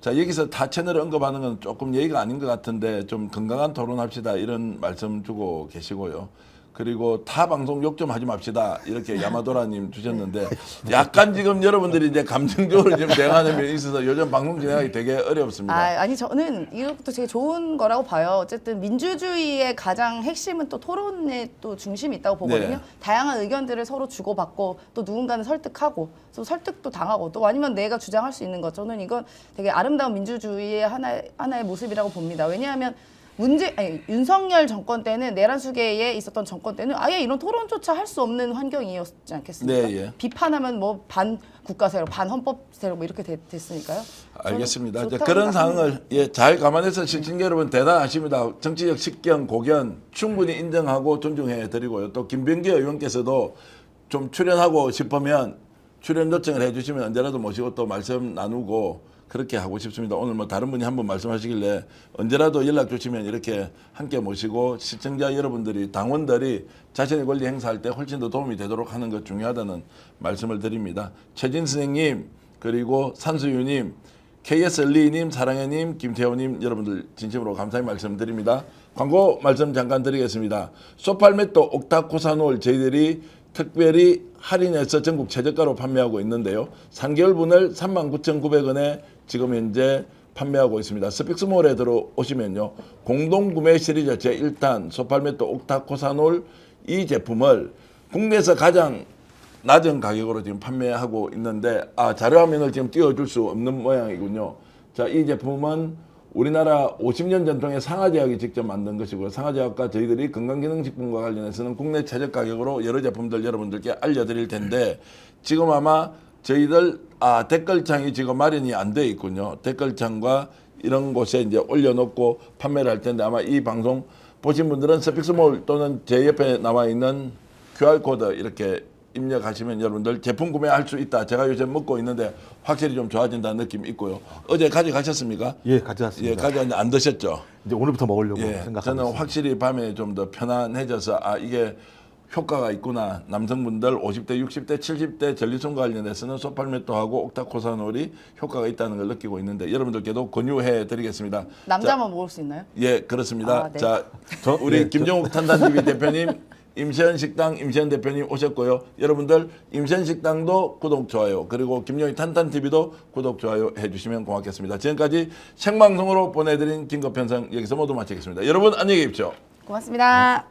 [SPEAKER 1] 자, 여기서 타 채널을 언급하는 건 조금 예의가 아닌 것 같은데 좀 건강한 토론합시다 이런 말씀 주고 계시고요. 그리고 타 방송 욕 좀 하지 맙시다. 이렇게 야마도라님 주셨는데 약간 지금 여러분들이 이제 감정적으로 지금 대응하는 면이 있어서 요즘 방송 진행하기 되게 어렵습니다.
[SPEAKER 4] 아니 저는 이것도 되게 좋은 거라고 봐요. 어쨌든 민주주의의 가장 핵심은 또 토론에 또 중심이 있다고 보거든요.
[SPEAKER 1] 네.
[SPEAKER 4] 다양한 의견들을 서로 주고받고 또 누군가는 설득하고 또 설득도 당하고 또 아니면 내가 주장할 수 있는 것. 저는 이건 되게 아름다운 민주주의의 하나의 모습이라고 봅니다. 왜냐하면 윤석열 정권 때는 내란 수계에 있었던 정권 때는 아예 이런 토론조차 할 수 없는 환경이었지 않겠습니까?
[SPEAKER 1] 네, 예.
[SPEAKER 4] 비판하면 뭐 반 국가 세력, 반 헌법 세력 뭐 이렇게 됐으니까요.
[SPEAKER 1] 알겠습니다. 이제
[SPEAKER 4] 좋다고
[SPEAKER 1] 그런
[SPEAKER 4] 생각합니다.
[SPEAKER 1] 상황을 잘 감안해서 시청자 여러분 대단하십니다. 정치적 식견, 고견 충분히 인정하고 존중해 드리고요. 또 김병기 의원께서도 좀 출연하고 싶으면 출연 요청을 해주시면 언제라도 모시고 또 말씀 나누고 그렇게 하고 싶습니다. 오늘 뭐 다른 분이 한번 말씀하시길래 언제라도 연락 주시면 이렇게 함께 모시고 시청자 여러분들이 당원들이 자신의 권리 행사할 때 훨씬 더 도움이 되도록 하는 것 중요하다는 말씀을 드립니다. 최진 선생님 그리고 산수유님 KSL리님 사랑해님 김태호님 여러분들 진심으로 감사의 말씀드립니다. 광고 말씀 잠깐 드리겠습니다. 소팔메토 옥타코사놀 저희들이 특별히 할인해서 전국 최저가로 판매하고 있는데요. 3개월분을 39,900원에 지금 현재 판매하고 있습니다. 스픽스몰에 들어오시면요. 공동구매 시리즈 제1탄 소팔메토 옥타코사놀 이 제품을 국내에서 가장 낮은 가격으로 지금 판매하고 있는데 자료화면을 지금 띄워줄 수 없는 모양이군요. 자, 이 제품은 우리나라 50년 전통의 상하제약이 직접 만든 것이고요. 상하제약과 저희들이 건강기능식품과 관련해서는 국내 최저 가격으로 여러 제품들 여러분들께 알려드릴 텐데 지금 아마 저희들 댓글창이 지금 마련이 안 돼 있군요. 댓글창과 이런 곳에 이제 올려놓고 판매를 할 텐데 아마 이 방송 보신 분들은 스픽스몰 또는 제 옆에 나와 있는 QR코드 이렇게 입력하시면 여러분들 제품 구매할 수 있다. 제가 요즘 먹고 있는데 확실히 좀 좋아진다는 느낌이 있고요. 어제 가져가셨습니까?
[SPEAKER 3] 예, 가져왔습니다.
[SPEAKER 1] 예, 가져왔는데 안 드셨죠?
[SPEAKER 3] 이제 오늘부터 먹으려고
[SPEAKER 1] 예,
[SPEAKER 3] 생각하고
[SPEAKER 1] 저는
[SPEAKER 3] 있습니다.
[SPEAKER 1] 확실히 밤에 좀 더 편안해져서 이게 효과가 있구나. 남성분들 50대, 60대, 70대 전리손과 관련해서는 소팔메토하고 옥타코사놀이 효과가 있다는 걸 느끼고 있는데 여러분들께도 권유해 드리겠습니다.
[SPEAKER 4] 남자만 먹을 수 있나요?
[SPEAKER 1] 예, 그렇습니다.
[SPEAKER 4] 네.
[SPEAKER 1] 자, 우리 김정욱 탄단TV 대표님, 임시현식당 임시현 대표님 오셨고요. 여러분들 임시현식당도 구독, 좋아요. 그리고 김용희 탄탄TV도 구독, 좋아요 해주시면 고맙겠습니다. 지금까지 생방송으로 보내드린 긴급편성 여기서 모두 마치겠습니다. 여러분 안녕히 계십시오.
[SPEAKER 4] 고맙습니다.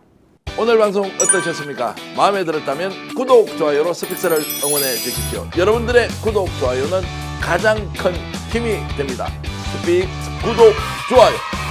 [SPEAKER 1] 오늘 방송 어떠셨습니까? 마음에 들었다면 구독, 좋아요로 스픽스를 응원해 주십시오. 여러분들의 구독, 좋아요는 가장 큰 힘이 됩니다. 스픽스 구독, 좋아요.